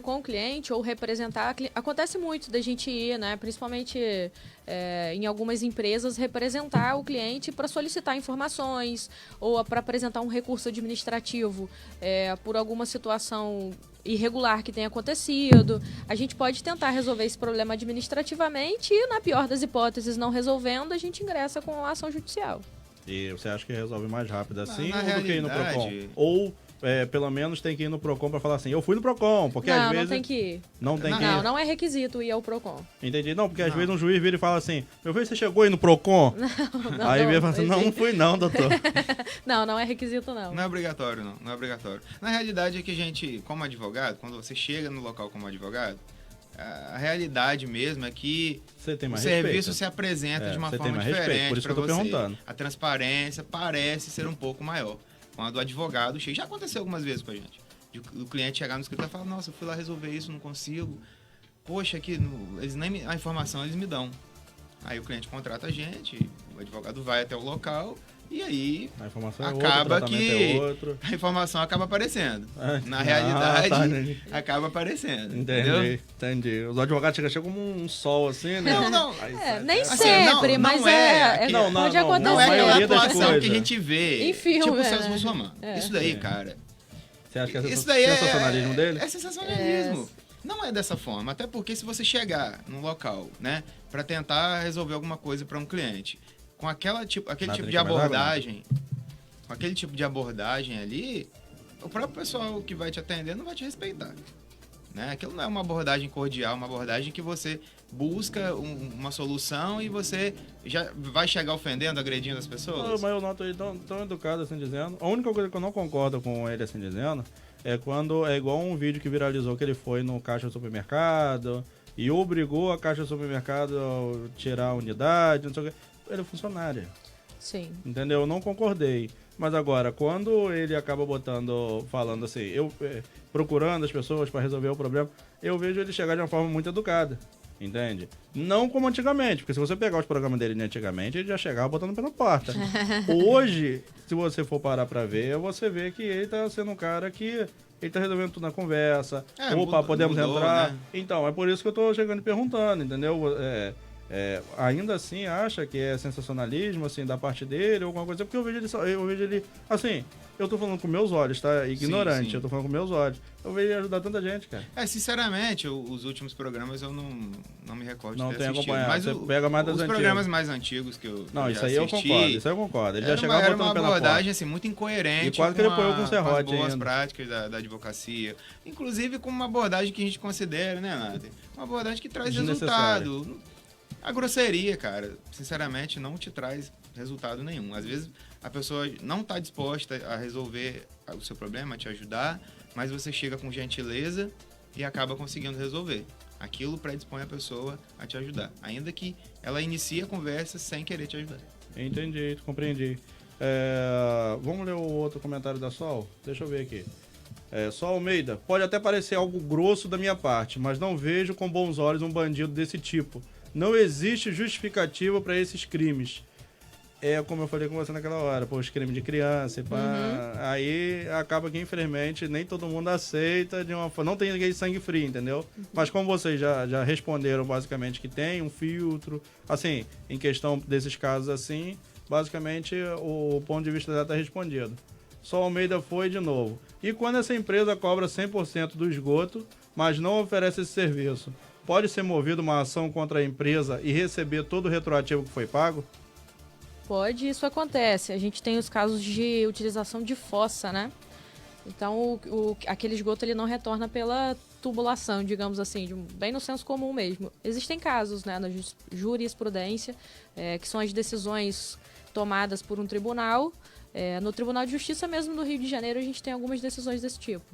com o cliente ou representar. Acontece muito da gente ir, né? Principalmente em algumas empresas, representar o cliente para solicitar informações ou para apresentar um recurso administrativo por alguma situação irregular que tenha acontecido. A gente pode tentar resolver esse problema administrativamente e, na pior das hipóteses, não resolvendo, a gente ingressa com a ação judicial. E você acha que resolve mais rápido assim ou do que ir no PROCON? Ou pelo menos tem que ir no PROCON para falar assim, eu fui no PROCON, porque às vezes... Não tem que ir. Não tem que ir. Não é requisito ir ao PROCON. Entendi. Não, porque às vezes um juiz vira e fala assim, meu filho, você chegou aí no PROCON? Aí vira e fala assim, não fui não, doutor. Não é requisito não. Não é obrigatório, não é obrigatório. Na realidade é que a gente, como advogado, quando você chega no local como advogado, a realidade mesmo é que o serviço se apresenta de uma forma diferente. Por isso que eu tô perguntando. A transparência parece ser um pouco maior. Quando o advogado chega, já aconteceu algumas vezes com a gente, o cliente chegar no escritório e falar, nossa, eu fui lá resolver isso, não consigo. Poxa, aqui, a informação eles me dão. Aí o cliente contrata a gente, O advogado vai até o local e aí A informação acaba que é outro. a informação acaba aparecendo. Na Ah, realidade, tá, entendi. acaba aparecendo. Entendeu? Entendi. Os advogados chegam como um sol assim, né? Não. Nem Assim, sempre, não mas é. pode acontecer. Não é aquela maioria das atuação coisas. que a gente vê. Em filme, tipo o né? Celso Russomano. Isso daí, cara. Você acha que é Isso daí sensacionalismo dele? É sensacionalismo. Não é dessa forma. Até porque se você chegar num local, né, pra tentar resolver alguma coisa pra um cliente, com aquele tipo de abordagem, com aquele tipo de abordagem ali, o próprio pessoal que vai te atender não vai te respeitar. Né? Aquilo não é uma abordagem cordial, uma abordagem que você busca uma solução e você já vai chegar ofendendo, agredindo as pessoas. Mas eu noto ele tão educado assim dizendo. A única coisa que eu não concordo com ele assim dizendo é quando é igual um vídeo que viralizou que ele foi no caixa do supermercado e obrigou a caixa do supermercado a tirar a unidade, não sei o que. Ele é funcionário. Sim. Entendeu? Eu não concordei. Mas agora, quando ele acaba falando assim, procurando as pessoas para resolver o problema, eu vejo ele chegar de uma forma muito educada. Entende? Não como antigamente, porque se você pegar os programas dele de antigamente, ele já chegava botando pela porta. Hoje, se você for parar pra ver, você vê que ele tá sendo um cara que ele tá resolvendo tudo na conversa. Opa, podemos entrar. Né? Então, é por isso que eu tô chegando e perguntando, entendeu? Ainda assim acha que é sensacionalismo assim da parte dele ou alguma coisa, porque eu vejo ele assim, eu tô falando com meus olhos, tá? Ignorante, sim. Eu tô falando com meus olhos. Eu vejo ele ajudar tanta gente, cara. Sinceramente, os últimos programas eu não me recordo não de ter assistido. Acompanhado. Mas você pega mais das os antigas. Programas mais antigos que eu não, já isso aí assisti, eu concordo. Ele já chegava botando uma abordagem assim, muito incoerente e quase que ele apoiou com o serrote as boas ainda. práticas da advocacia. Inclusive com uma abordagem que a gente considera, né, Nath? Uma abordagem que traz resultado. A grosseria, cara, sinceramente, não te traz resultado nenhum. Às vezes, a pessoa não está disposta a resolver o seu problema, a te ajudar, mas você chega com gentileza e acaba conseguindo resolver. Aquilo predispõe a pessoa a te ajudar, ainda que ela inicie a conversa sem querer te ajudar. Entendi, compreendi. Vamos ler o outro comentário da Sol? Deixa eu ver aqui. Sol Almeida, pode até parecer algo grosso da minha parte, mas não vejo com bons olhos um bandido desse tipo. Não existe justificativa para esses crimes. Como eu falei com você naquela hora, os crimes de criança e pá. Aí acaba que, infelizmente, nem todo mundo aceita de uma forma. Não tem ninguém de sangue frio, entendeu? Mas como vocês já responderam, basicamente, que tem um filtro, assim, em questão desses casos assim, basicamente o ponto de vista dela está respondido. Só Almeida foi de novo. E quando essa empresa cobra 100% do esgoto, mas não oferece esse serviço, pode ser movida uma ação contra a empresa e receber todo o retroativo que foi pago? Pode, isso acontece. A gente tem os casos de utilização de fossa, né? Então, aquele esgoto ele não retorna pela tubulação, digamos assim, bem no senso comum mesmo. Existem casos, né, na jurisprudência, que são as decisões tomadas por um tribunal. No Tribunal de Justiça mesmo do Rio de Janeiro, a gente tem algumas decisões desse tipo.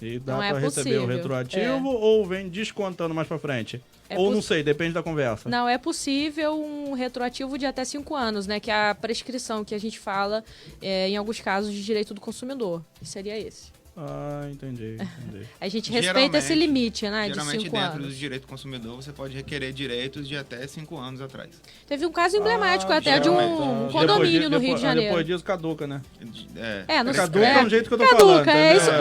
E dá para receber o retroativo ou vem descontando mais para frente? Ou não sei, depende da conversa. Não, é possível um retroativo de até 5 anos, né? Que é a prescrição que a gente fala em alguns casos de direito do consumidor. Que seria esse. Ah, entendi. A gente respeita esse limite, né? De 5 anos. Geralmente, dentro do direito do consumidor, você pode requerer direitos de até 5 anos atrás. Teve um caso emblemático até de um condomínio no Rio de Janeiro. Depois disso, caduca, né? Caduca é o jeito que eu tô falando.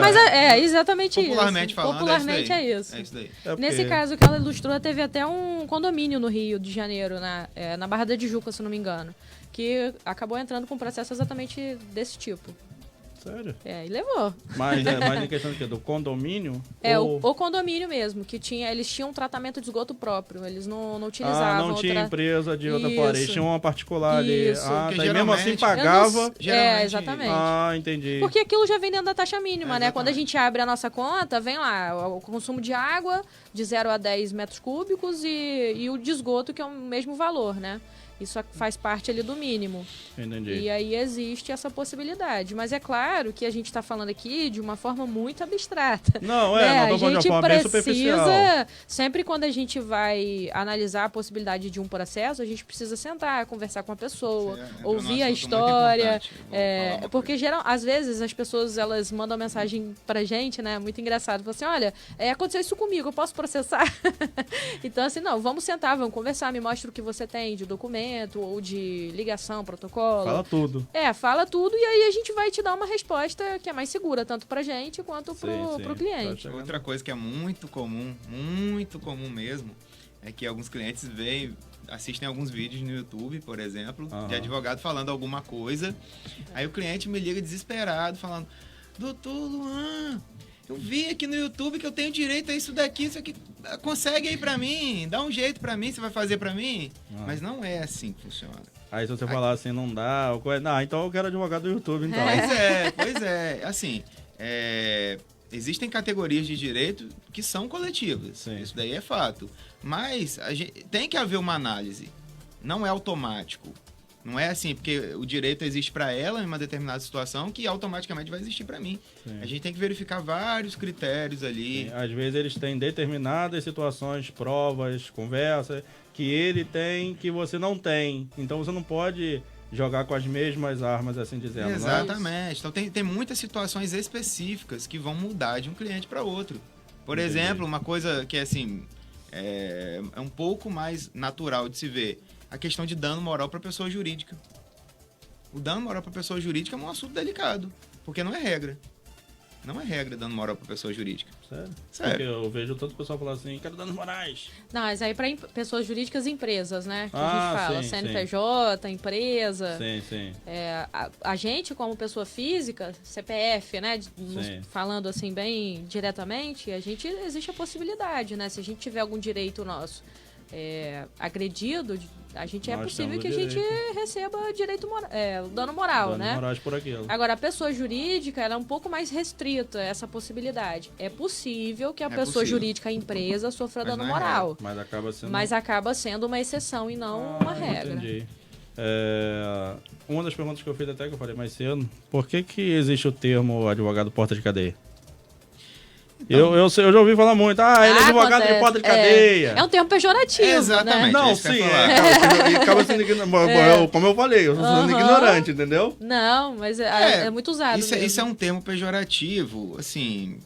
Mas exatamente Popularmente isso. falando, Popularmente é isso. É isso daí. Nesse caso que ela ilustrou, teve até um condomínio no Rio de Janeiro, na Barra da Tijuca, se não me engano, que acabou entrando com um processo exatamente desse tipo. Sério? E levou. Mas em questão do condomínio? O condomínio mesmo, que eles tinham um tratamento de esgoto próprio, eles não utilizavam. Não tinha empresa de outra fora, eles tinham uma particular ali. E mesmo assim pagava. Exatamente. Entendi. Porque aquilo já vem dentro da taxa mínima, né? Exatamente. Quando a gente abre a nossa conta, vem lá o consumo de água de 0 a 10 metros cúbicos e o de esgoto, que é o mesmo valor, né? Isso faz parte ali do mínimo. Entendi. E aí existe essa possibilidade. Mas é claro que a gente está falando aqui de uma forma muito abstrata. Não, não estou falando de uma forma bem superficial. Sempre quando a gente vai analisar a possibilidade de um processo, a gente precisa sentar, conversar com a pessoa, ouvir a história. Porque às vezes as pessoas elas mandam mensagem pra gente, né? Muito engraçado. Falam assim, olha, aconteceu isso comigo, eu posso processar? Então assim, não, vamos sentar, vamos conversar, me mostra o que você tem de documento, documento ou de ligação, protocolo. Fala tudo. Fala tudo e aí a gente vai te dar uma resposta que é mais segura, tanto pra gente quanto pro cliente. Outra coisa que é muito comum mesmo, é que alguns clientes assistem alguns vídeos no YouTube, por exemplo, de advogado falando alguma coisa. Aí o cliente me liga desesperado, falando: Doutor Luan, eu vi aqui no YouTube que eu tenho direito a isso daqui, isso aqui, consegue aí pra mim, dá um jeito pra mim, você vai fazer pra mim? Mas não é assim que funciona. Aí se você falar assim, não dá, então eu quero advogado do YouTube, então. Pois é, assim, existem categorias de direito que são coletivas, sim. Isso daí é fato. Mas tem que haver uma análise, não é automático. Não é assim, porque o direito existe para ela em uma determinada situação que automaticamente vai existir para mim. Sim. A gente tem que verificar vários critérios ali. Sim. Às vezes eles têm determinadas situações, provas, conversas, que ele tem que você não tem. Então você não pode jogar com as mesmas armas, assim dizendo. Exatamente. Então tem muitas situações específicas que vão mudar de um cliente para outro. Por exemplo, uma coisa que assim, é um pouco mais natural de se ver. A questão de dano moral para pessoa jurídica. O dano moral para pessoa jurídica é um assunto delicado, porque não é regra. Não é regra dano moral para pessoa jurídica. Sério? Porque eu vejo todo o pessoal falar assim, quero danos morais. Não, mas aí para pessoas jurídicas e empresas, né? Que a gente fala, sim, CNPJ, sim. Empresa. Sim, sim. A gente, como pessoa física, CPF, né? Falando assim bem diretamente, existe a possibilidade, né? Se a gente tiver algum direito nosso agredido, é possível que a gente receba dano moral, né? Morais por aquilo. Agora, a pessoa jurídica, ela é um pouco mais restrita essa possibilidade. É possível que a pessoa jurídica, a empresa, sofra dano moral. Mas acaba sendo uma exceção e não uma regra. Entendi. Uma das perguntas que eu fiz até que eu falei mais cedo, por que existe o termo advogado porta de cadeia? Então, eu já ouvi falar muito. Ele é advogado de porta de cadeia. É um termo pejorativo, exatamente, né? Não, sim. Acaba sendo como eu falei, eu sou sendo ignorante, entendeu? Não, mas é muito usado. Isso é um termo pejorativo, assim.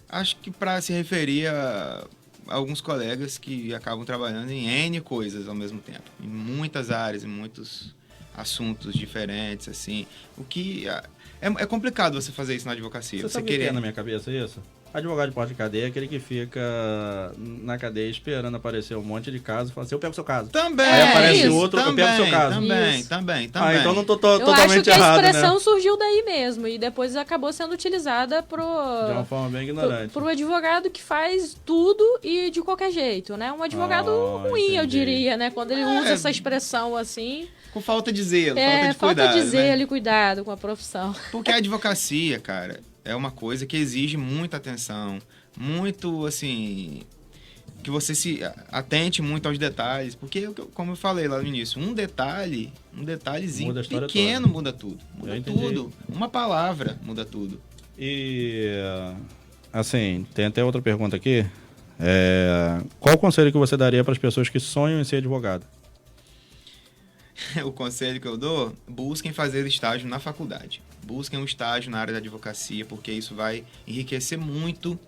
Acho que para se referir a alguns colegas que acabam trabalhando em N coisas ao mesmo tempo. Em muitas áreas, em muitos assuntos diferentes, assim. O que é complicado você fazer isso na advocacia. Você sabe o que é na minha cabeça isso? Advogado de porta de cadeia é aquele que fica na cadeia esperando aparecer um monte de casos e fala assim, eu pego o seu caso. Também. Aí aparece outro, eu pego o seu caso. Também. Então não tô totalmente errado, Eu acho que a expressão, né? Surgiu daí mesmo e depois acabou sendo utilizada de uma forma bem ignorante. Pro advogado que faz tudo e de qualquer jeito, né? Um advogado ruim, entendi. Eu diria, né? Quando ele usa essa expressão assim... Com falta de zelo, falta de cuidado. Falta de zelo e cuidado com a profissão. Porque a advocacia, cara, é uma coisa que exige muita atenção, muito, assim, que você se atente muito aos detalhes, porque, como eu falei lá no início, um detalhezinho pequeno muda tudo. Muda tudo. Uma palavra muda tudo. E, assim, tem até outra pergunta aqui. Qual o conselho que você daria para as pessoas que sonham em ser advogado? O conselho que eu dou, busquem fazer estágio na faculdade. Busquem um estágio na área da advocacia, porque isso vai enriquecer muito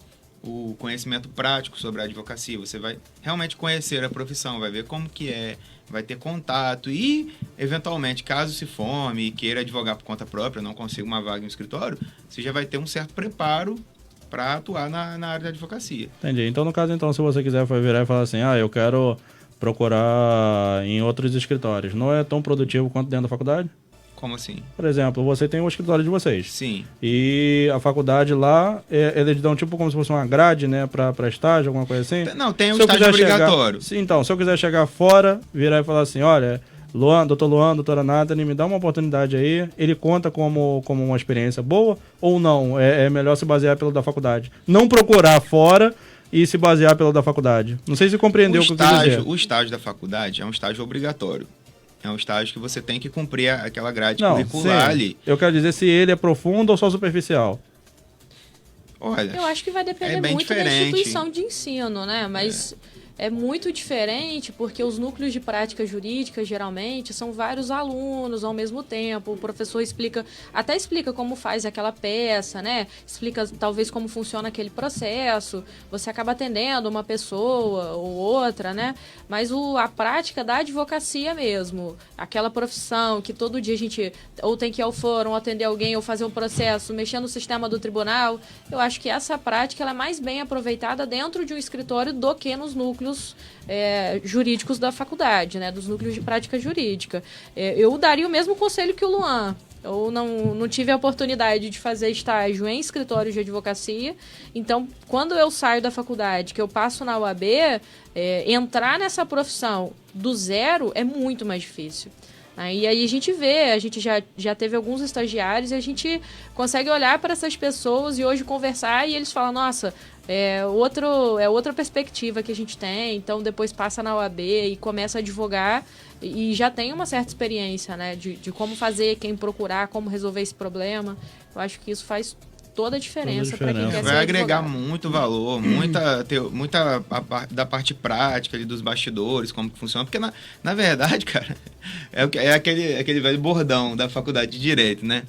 o conhecimento prático sobre a advocacia. Você vai realmente conhecer a profissão, vai ver como que vai ter contato e, eventualmente, caso se forme e queira advogar por conta própria, não consiga uma vaga em um escritório, você já vai ter um certo preparo para atuar na área da advocacia. Entendi. Então, no caso, se você quiser virar e falar assim, eu quero procurar em outros escritórios, não é tão produtivo quanto dentro da faculdade? Como assim? Por exemplo, você tem um escritório de vocês. Sim. E a faculdade lá, eles dão tipo como se fosse uma grade, né, pra estágio, alguma coisa assim? Não, tem um estágio obrigatório. Então, se eu quiser chegar fora, virar e falar assim, olha, doutor Luan, doutora Nathalie, me dá uma oportunidade aí, ele conta como uma experiência boa ou não? É melhor se basear pelo da faculdade. Não procurar fora e se basear pelo da faculdade. Não sei se compreendeu o que eu quis dizer. O estágio da faculdade é um estágio obrigatório. É um estágio que você tem que cumprir aquela grade curricular ali. Eu quero dizer se ele é profundo ou só superficial. Olha, eu acho que vai depender muito da instituição de ensino, né? Mas é muito diferente porque os núcleos de prática jurídica, geralmente, são vários alunos ao mesmo tempo. O professor até explica como faz aquela peça, né? Explica talvez como funciona aquele processo. Você acaba atendendo uma pessoa ou outra, né? Mas a prática da advocacia mesmo, aquela profissão que todo dia a gente ou tem que ir ao fórum, atender alguém, ou fazer um processo, mexer no sistema do tribunal, eu acho que essa prática ela é mais bem aproveitada dentro de um escritório do que nos núcleos jurídicos da faculdade, né, dos núcleos de prática jurídica. Eu daria o mesmo conselho que o Luan. Eu não tive a oportunidade de fazer estágio em escritório de advocacia, então, quando eu saio da faculdade, que eu passo na UAB, entrar nessa profissão do zero é muito mais difícil. E aí a gente já teve alguns estagiários e a gente consegue olhar para essas pessoas e hoje conversar e eles falam, nossa, é outra perspectiva que a gente tem, então depois passa na OAB e começa a advogar e já tem uma certa experiência, né, de como fazer, quem procurar, como resolver esse problema. Eu acho que isso faz toda a diferença para quem quer ser advogado. Vai agregar muito valor, muita da parte prática ali dos bastidores, como que funciona, porque na verdade, cara, é aquele velho bordão da faculdade de Direito, né?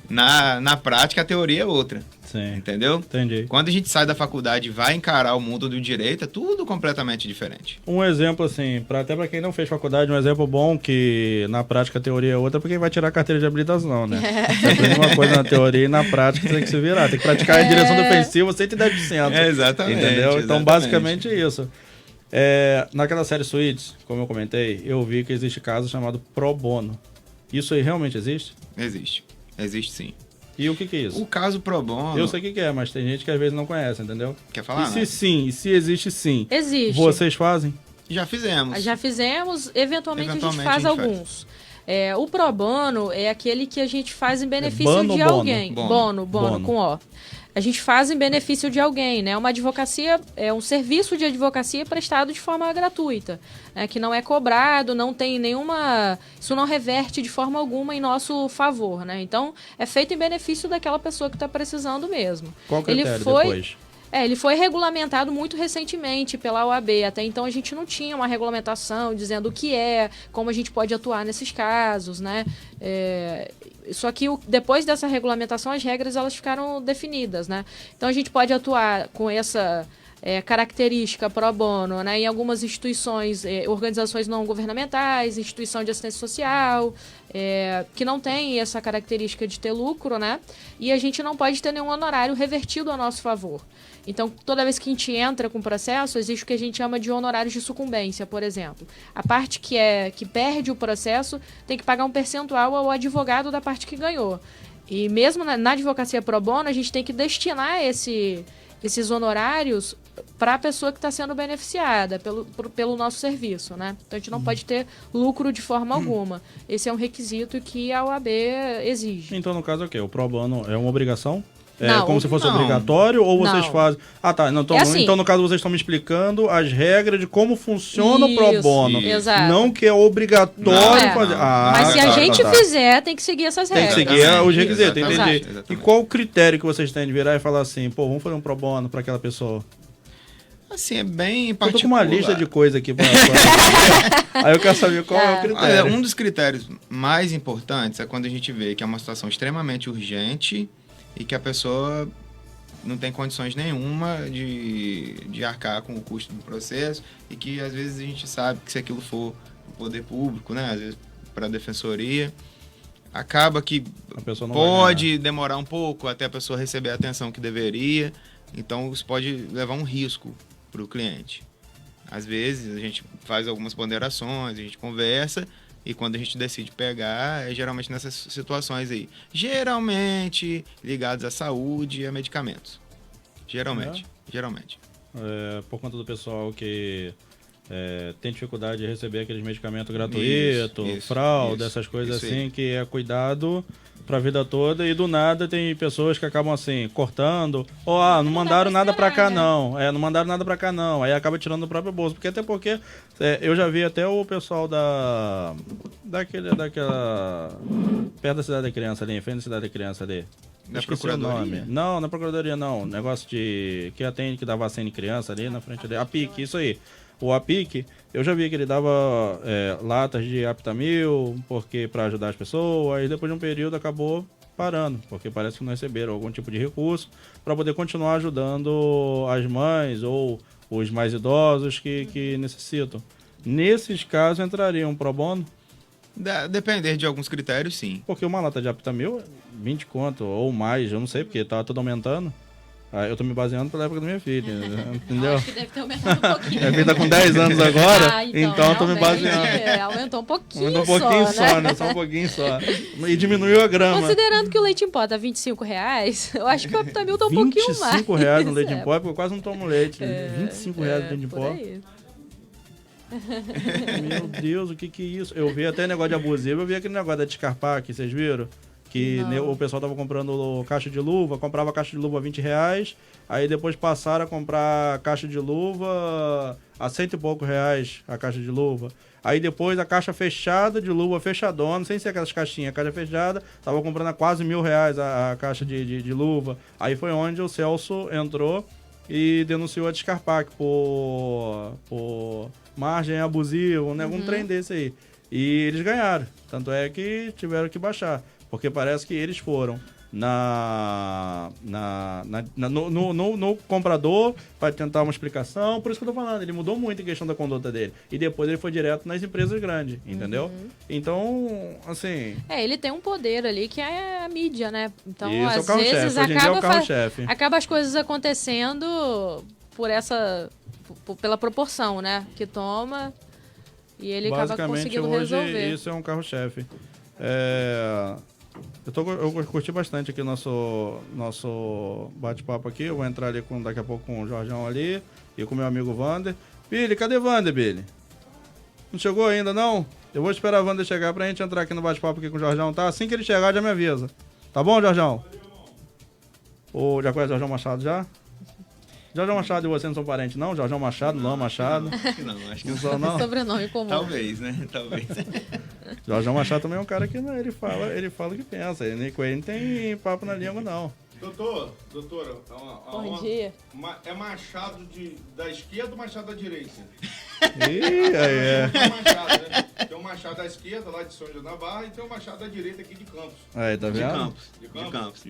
Na prática, a teoria é outra. Sim. Entendeu? Entendi. Quando a gente sai da faculdade e vai encarar o mundo do direito, é tudo completamente diferente. Um exemplo, assim, até para quem não fez faculdade, um exemplo bom que na prática a teoria é outra, porque vai tirar a carteira de habilitação, né? Você aprende uma coisa na teoria e na prática você tem que se virar. Tem que praticar a direção defensiva 110%. Exatamente. Entendeu? Exatamente. Então, basicamente é isso. Naquela série Suits, como eu comentei, eu vi que existe caso chamado pro bono. Isso aí realmente existe? Existe. Existe sim. E o que é isso? O caso pro bono... Eu sei o que é, mas tem gente que às vezes não conhece, entendeu? Quer falar? E se sim, e se existe sim? Existe. Vocês fazem? Já fizemos. Já fizemos, eventualmente a gente faz alguns. O pro bono é aquele que a gente faz em benefício de alguém. Bono com O. A gente faz em benefício de alguém, né? Uma advocacia é um serviço de advocacia prestado de forma gratuita, né? Que não é cobrado, não tem nenhuma... Isso não reverte de forma alguma em nosso favor, né? Então, é feito em benefício daquela pessoa que está precisando mesmo. Qual o critério depois? Ele foi regulamentado muito recentemente pela OAB. Até então a gente não tinha uma regulamentação dizendo o que como a gente pode atuar nesses casos, né? Só que depois dessa regulamentação as regras elas ficaram definidas, né? Então a gente pode atuar com essa característica pro bono, né, em algumas instituições, organizações não governamentais, instituição de assistência social, que não tem essa característica de ter lucro, né? E a gente não pode ter nenhum honorário revertido a nosso favor. Então, toda vez que a gente entra com o processo, existe o que a gente chama de honorários de sucumbência, por exemplo. A parte que perde o processo tem que pagar um percentual ao advogado da parte que ganhou. E mesmo na advocacia pro bono, a gente tem que destinar esses honorários para a pessoa que está sendo beneficiada pelo nosso serviço, né? Então, a gente não pode ter lucro de forma alguma. Esse é um requisito que a OAB exige. Então, no caso, o quê? O pro bono é uma obrigação? Não, como se fosse obrigatório ou vocês fazem... assim. Então, no caso, vocês estão me explicando as regras de como funciona o pro bono. Exato. Não que é obrigatório fazer... Mas se a gente fizer, tem que seguir essas regras. Tem que seguir os requisitos, entendi. Exatamente. E qual o critério que vocês têm de virar e falar assim, vamos fazer um pro bono para aquela pessoa? Assim, é bem particular. Eu tô com uma lista de coisas aqui pra aí eu quero saber qual é o critério. Um dos critérios mais importantes é quando a gente vê que é uma situação extremamente urgente e que a pessoa não tem condições nenhuma de arcar com o custo do processo e que às vezes a gente sabe que se aquilo for do poder público, né, às vezes para a defensoria, acaba que a pessoa não pode demorar um pouco até a pessoa receber a atenção que deveria, então isso pode levar um risco para o cliente. Às vezes a gente faz algumas ponderações, a gente conversa e quando a gente decide pegar, é geralmente nessas situações aí. Geralmente ligados à saúde e a medicamentos. Geralmente. Por conta do pessoal que tem dificuldade de receber aqueles medicamentos gratuitos, fraude, essas coisas assim, que é cuidado pra vida toda e do nada tem pessoas que acabam assim, cortando, não mandaram nada pra cá não, não mandaram nada pra cá não, aí acaba tirando do próprio bolso, porque eu já vi até o pessoal daquela perto da Cidade da Criança ali, em frente da Cidade da Criança ali. Na Procuradoria? Não, na Procuradoria não, negócio que atende, que dá vacina em criança ali na frente ali, a PIC, isso aí. o APIC, eu já vi que ele dava latas de Aptamil, porque para ajudar as pessoas, aí depois de um período acabou parando, porque parece que não receberam algum tipo de recurso para poder continuar ajudando as mães ou os mais idosos que necessitam. Nesses casos entraria um pro bono? Depender de alguns critérios, sim. Porque uma lata de Aptamil, 20 conto ou mais, eu não sei, porque tá tudo aumentando. Eu tô me baseando pela época da minha filha, entendeu? Acho que deve ter aumentado um pouquinho. Minha filha tá com 10 anos agora, então eu tô me baseando. Aumentou um pouquinho, Aumentou um pouquinho só, né? Só um pouquinho só. E diminuiu a grama. Considerando que o leite em pó tá R$25, eu acho que o Aptamil tá um pouquinho mais. R$25 no leite em pó, porque eu quase não tomo leite. R$25 no leite em pó. Aí. Meu Deus, o que é isso? Eu vi até negócio de abusivo, eu vi aquele negócio da Descarpar, que vocês viram? Que o pessoal tava comprando caixa de luva, comprava caixa de luva a R$20, aí depois passaram a comprar caixa de luva a R$100 e poucos a caixa de luva. Aí depois a caixa fechada de luva, fechadona, sem ser aquelas caixinhas, a caixa fechada, tava comprando a quase R$1.000 a caixa de luva. Aí foi onde o Celso entrou e denunciou a Descarpac por margem abusiva, um trem desse aí. E eles ganharam, tanto é que tiveram que baixar. Porque parece que eles foram no comprador para tentar uma explicação. Por isso que eu tô falando, ele mudou muito em questão da conduta dele. E depois ele foi direto nas empresas grandes, entendeu? Então, assim... ele tem um poder ali que é a mídia, né? Então, isso, às vezes, acaba as coisas acontecendo pela proporção, né? Que toma e ele acaba conseguindo resolver. Isso é um carro-chefe. Eu curti bastante aqui o nosso bate-papo aqui. Eu vou entrar ali daqui a pouco com o Jorjão ali e com o meu amigo Vander. Billy, cadê Vander, Billy? Não chegou ainda, não? Eu vou esperar a Vander chegar pra gente entrar aqui no bate-papo aqui com o Jorjão, tá? Assim que ele chegar, já me avisa. Tá bom, Jorjão? Já conhece o Jorjão Machado já? Jorjão Machado e você não são parentes, não? Jorjão Machado, Luan Machado? Acho que não são, não. Sobrenome comum. Talvez, né? Talvez. Jorjão Machado também é um cara que ele fala o que pensa. Com ele não tem papo na língua, não. Doutora, bom dia. É Machado da esquerda ou Machado da direita? Machado, né? Tem um Machado da esquerda, lá de São João da Barra, e tem um Machado da direita aqui de Campos. Aí, tá vendo? De Campos.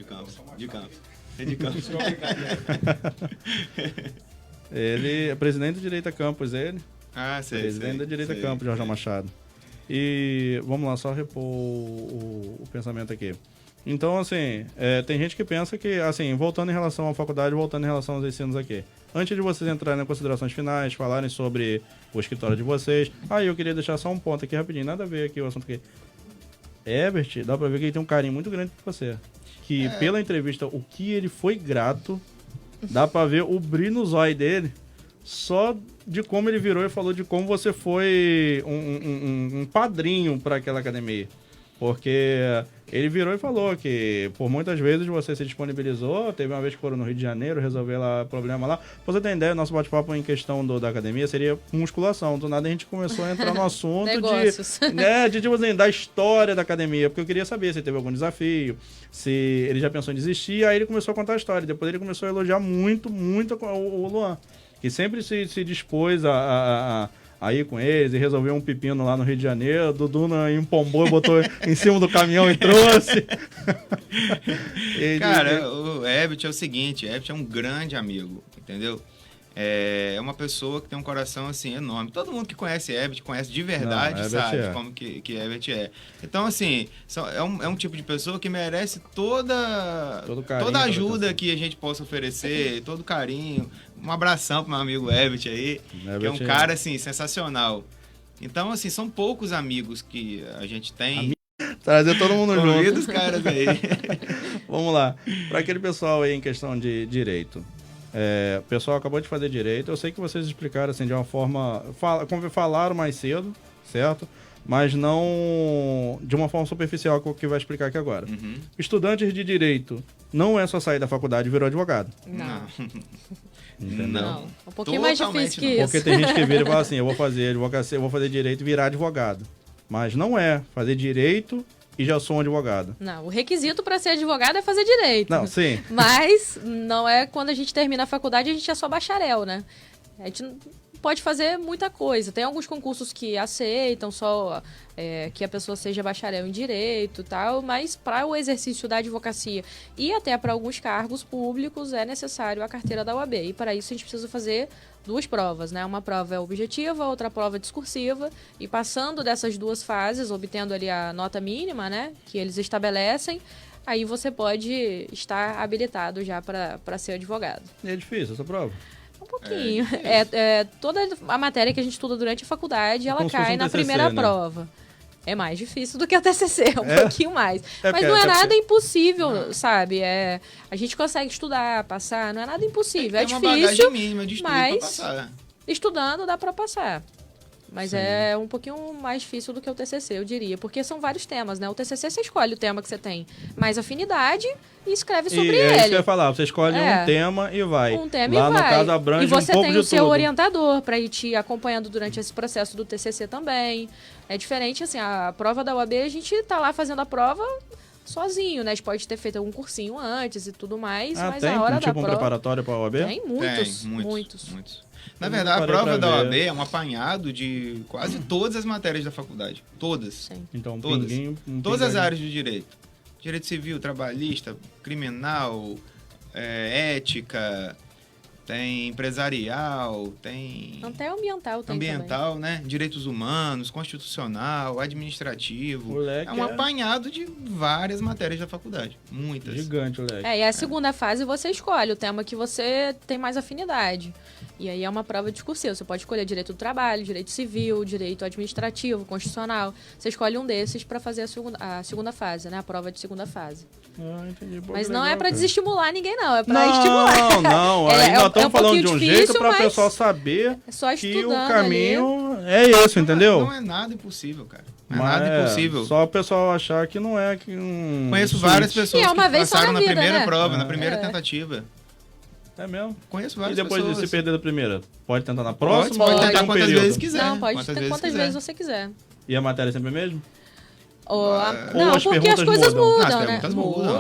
É de Campos. Ele é presidente do Direita Campos, ele. Sei. Presidente da Direita Campos, Jorjão Machado. E vamos lá, só repor o pensamento aqui. Então, assim, tem gente que pensa que, assim, voltando em relação à faculdade, voltando em relação aos ensinos aqui. Antes de vocês entrarem em considerações finais, falarem sobre o escritório de vocês, eu queria deixar só um ponto aqui rapidinho, nada a ver aqui o assunto aqui. Herbert, dá pra ver que ele tem um carinho muito grande por você. Que pela entrevista, o que ele foi grato, dá pra ver o brilho no zóio dele, só de como ele virou e falou de como você foi um padrinho para aquela academia. Porque ele virou e falou que por muitas vezes você se disponibilizou. Teve uma vez que foram no Rio de Janeiro resolver lá problema lá. Pra você ter ideia, nosso bate-papo em questão da academia seria musculação. Do nada a gente começou a entrar no assunto da história da academia. Porque eu queria saber se teve algum desafio, se ele já pensou em desistir. Aí ele começou a contar a história. Depois ele começou a elogiar muito o Luan, que sempre se dispôs a ir com eles e resolveu um pepino lá no Rio de Janeiro. Dudu empombou, botou em cima do caminhão e trouxe. Cara, o Herbert é o seguinte, Herbert é um grande amigo, entendeu? É uma pessoa que tem um coração assim enorme. Todo mundo que conhece Herbert, conhece de verdade, sabe como que Herbert é. Então, assim, é um tipo de pessoa que merece toda a ajuda que a gente possa oferecer, todo o carinho. Um abração pro meu amigo Herbert aí, que é um cara, assim, sensacional. Então, assim, são poucos amigos que a gente tem. Trazer todo mundo junto. Dos caras aí. Vamos lá. Para aquele pessoal aí em questão de direito. O pessoal acabou de fazer direito. Eu sei que vocês explicaram assim de uma forma... Falaram mais cedo, certo? Mas não de uma forma superficial, que vai explicar aqui agora. Uhum. Estudantes de direito não é só sair da faculdade e virou advogado. Não. Entendeu? Não. Um pouquinho mais difícil que isso. Porque tem gente que vira e fala assim, eu vou fazer advocacia, eu vou fazer direito e virar advogado. Mas não é fazer direito e já sou um advogado. Não, o requisito para ser advogado é fazer direito. Não, sim. Mas não é quando a gente termina a faculdade, a gente é só bacharel, né? A gente pode fazer muita coisa. Tem alguns concursos que aceitam só que a pessoa seja bacharel em direito e tal, mas para o exercício da advocacia e até para alguns cargos públicos é necessário a carteira da OAB. E para isso a gente precisa fazer 2 provas, né? Uma prova é objetiva, outra prova é discursiva. E passando dessas 2 fases, obtendo ali a nota mínima, né, que eles estabelecem, aí você pode estar habilitado já para ser advogado. E é difícil essa prova? Um pouquinho. Toda a matéria que a gente estuda durante a faculdade, ela Como se fosse cai um na TCC, primeira né? prova. É mais difícil do que a TCC, um pouquinho mais. Mas porque não é até nada porque- impossível, sabe? A gente consegue estudar, passar, não é nada impossível. É Tem uma bagagem difícil, mínima de estudo mas pra passar. estudando dá pra passar. Mas Sim. é um pouquinho mais difícil do que o TCC, eu diria. Porque são vários temas, né? O TCC você escolhe o tema que você tem mais afinidade e escreve sobre e é isso que eu ele. ia falar, você escolhe É. um tema e vai. Um tema Lá e no vai. caso abrange e você um pouco tem de o seu tudo. orientador para ir te acompanhando durante esse processo do TCC também. É diferente, assim, a prova da UAB, a gente tá lá fazendo a prova sozinho, né? A gente pode ter feito algum cursinho antes e tudo mais, mas tem a hora da tipo um prova... preparatório para a OAB? Tem muitos, Tem, muitos. Na Eu verdade, a parei prova pra da ver. OAB é um apanhado de quase todas as matérias da faculdade. Todas. Sim. Então, um Todas. pinguinho... Todas as pinguinho. áreas do direito. Direito civil, trabalhista, criminal, ética, tem empresarial, tem Até ambiental tem ambiental, né? Direitos humanos, constitucional, administrativo. Moleque, É um apanhado de várias matérias da faculdade. Muitas. Gigante, moleque. também. E a segunda fase você escolhe o tema que você tem mais afinidade. E aí é uma prova discursiva. Você pode escolher direito do trabalho, direito civil, direito administrativo, constitucional. Você escolhe um desses para fazer a segunda fase, né? A prova de segunda fase. Ah, entendi. Pô, Mas que não é legal, para cara. desestimular ninguém, não. É para estimular. Não. É, Aí nós é um estamos falando de um pouquinho jeito difícil, para o mas pessoal saber É só que o estudando caminho é esse, entendeu? Não é nada impossível, cara. Não é Mas nada impossível. Só o pessoal achar que não é que Conheço switch. várias pessoas E é uma que vez só passaram na na vida, primeira né? prova, na Ah. primeira É. tentativa. É mesmo? Conheço E várias depois pessoas. de se perder da primeira? Pode tentar na Pode, próxima pode ou tentar tem um quantas período? vezes quiser. Não, pode quantas ter quantas quiser. vezes você quiser. E a matéria é sempre a mesma? Ou Ou não, as porque as perguntas coisas mudam? mudam, Não, as né? perguntas mudam.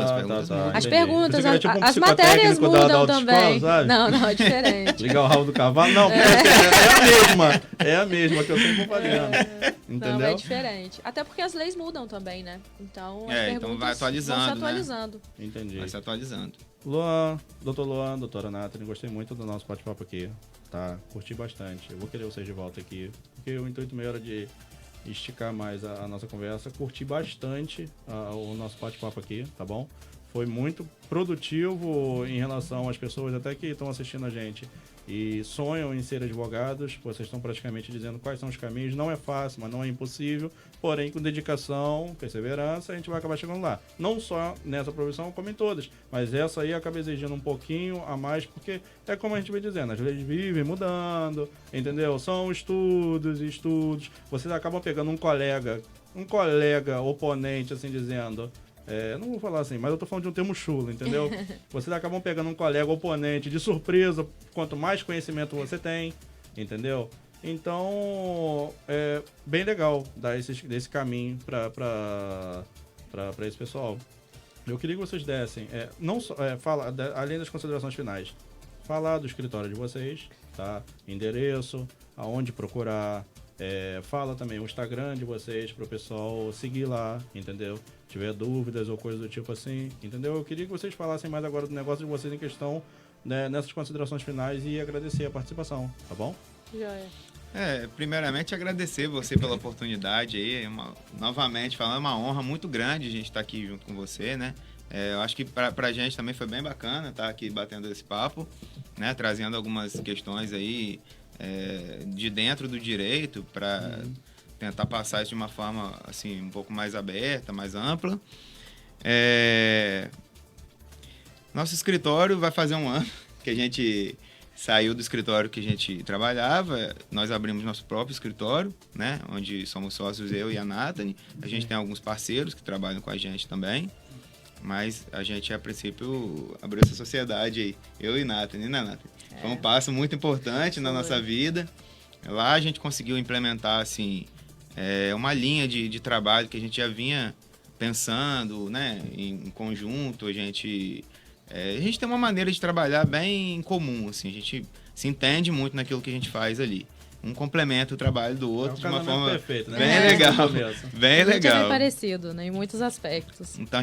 As perguntas mudam. As entendi. perguntas, Pensei que era tipo um as matérias psicotécnico da mudam autoescola, também. sabe? Não, é diferente. Ligar o rabo do cavalo? Não, porque é a mesma. É a mesma que eu sempre vou fazendo. Entendeu? Não, é diferente. Até porque as leis mudam também, né? Então, as Então perguntas vai atualizando, vão se né? atualizando. Entendi. Vai se atualizando. Luan, doutora Nathalie, gostei muito do nosso bate-papo aqui, tá? Curti bastante. Eu vou querer vocês de volta aqui, porque o intuito meu era de esticar mais a nossa conversa. Curti bastante o nosso bate-papo aqui, tá bom? Foi muito produtivo em relação às pessoas até que estão assistindo a gente e sonham em ser advogados. Vocês estão praticamente dizendo quais são os caminhos. Não é fácil, mas não é impossível. Porém, com dedicação, perseverança, a gente vai acabar chegando lá. Não só nessa profissão, como em todas. Mas essa aí acaba exigindo um pouquinho a mais, porque é como a gente vem dizendo, as leis vivem mudando, entendeu? São estudos e estudos. Vocês acabam pegando um colega oponente, assim dizendo... não vou falar assim, mas eu tô falando de um termo chulo, entendeu? Vocês acabam pegando um colega oponente de surpresa, quanto mais conhecimento você tem, entendeu? Então, é bem legal dar esse caminho para esse pessoal. Eu queria que vocês dessem, não só, além das considerações finais, falar do escritório de vocês, tá? Endereço, aonde procurar, fala também o Instagram de vocês para o pessoal seguir lá, entendeu? Se tiver dúvidas ou coisa do tipo assim, entendeu? Eu queria que vocês falassem mais agora do negócio de vocês em questão, né, nessas considerações finais e agradecer a participação, tá bom? Joia. Primeiramente agradecer você pela oportunidade aí, novamente falando, é uma honra muito grande a gente estar aqui junto com você, né? Eu acho que pra gente também foi bem bacana estar aqui batendo esse papo, né? Trazendo algumas questões aí de dentro do direito para tentar passar isso de uma forma assim um pouco mais aberta, mais ampla. Nosso escritório vai fazer um ano que a gente saiu do escritório que a gente trabalhava, nós abrimos nosso próprio escritório, né? Onde somos sócios eu e a Nathalie. A gente tem alguns parceiros que trabalham com a gente também, mas a gente, a princípio, abriu essa sociedade aí, eu e Nathalie, né, Nathalie? Foi um passo muito importante na nossa vida. Lá a gente conseguiu implementar, assim, uma linha de trabalho que a gente já vinha pensando, né? Em conjunto, a gente A gente tem uma maneira de trabalhar bem comum, assim, a gente se entende muito naquilo que a gente faz ali. Um complementa o trabalho do outro de uma forma perfeito, né? bem legal. Bem A gente é bem legal. parecido, né, em muitos aspectos. Então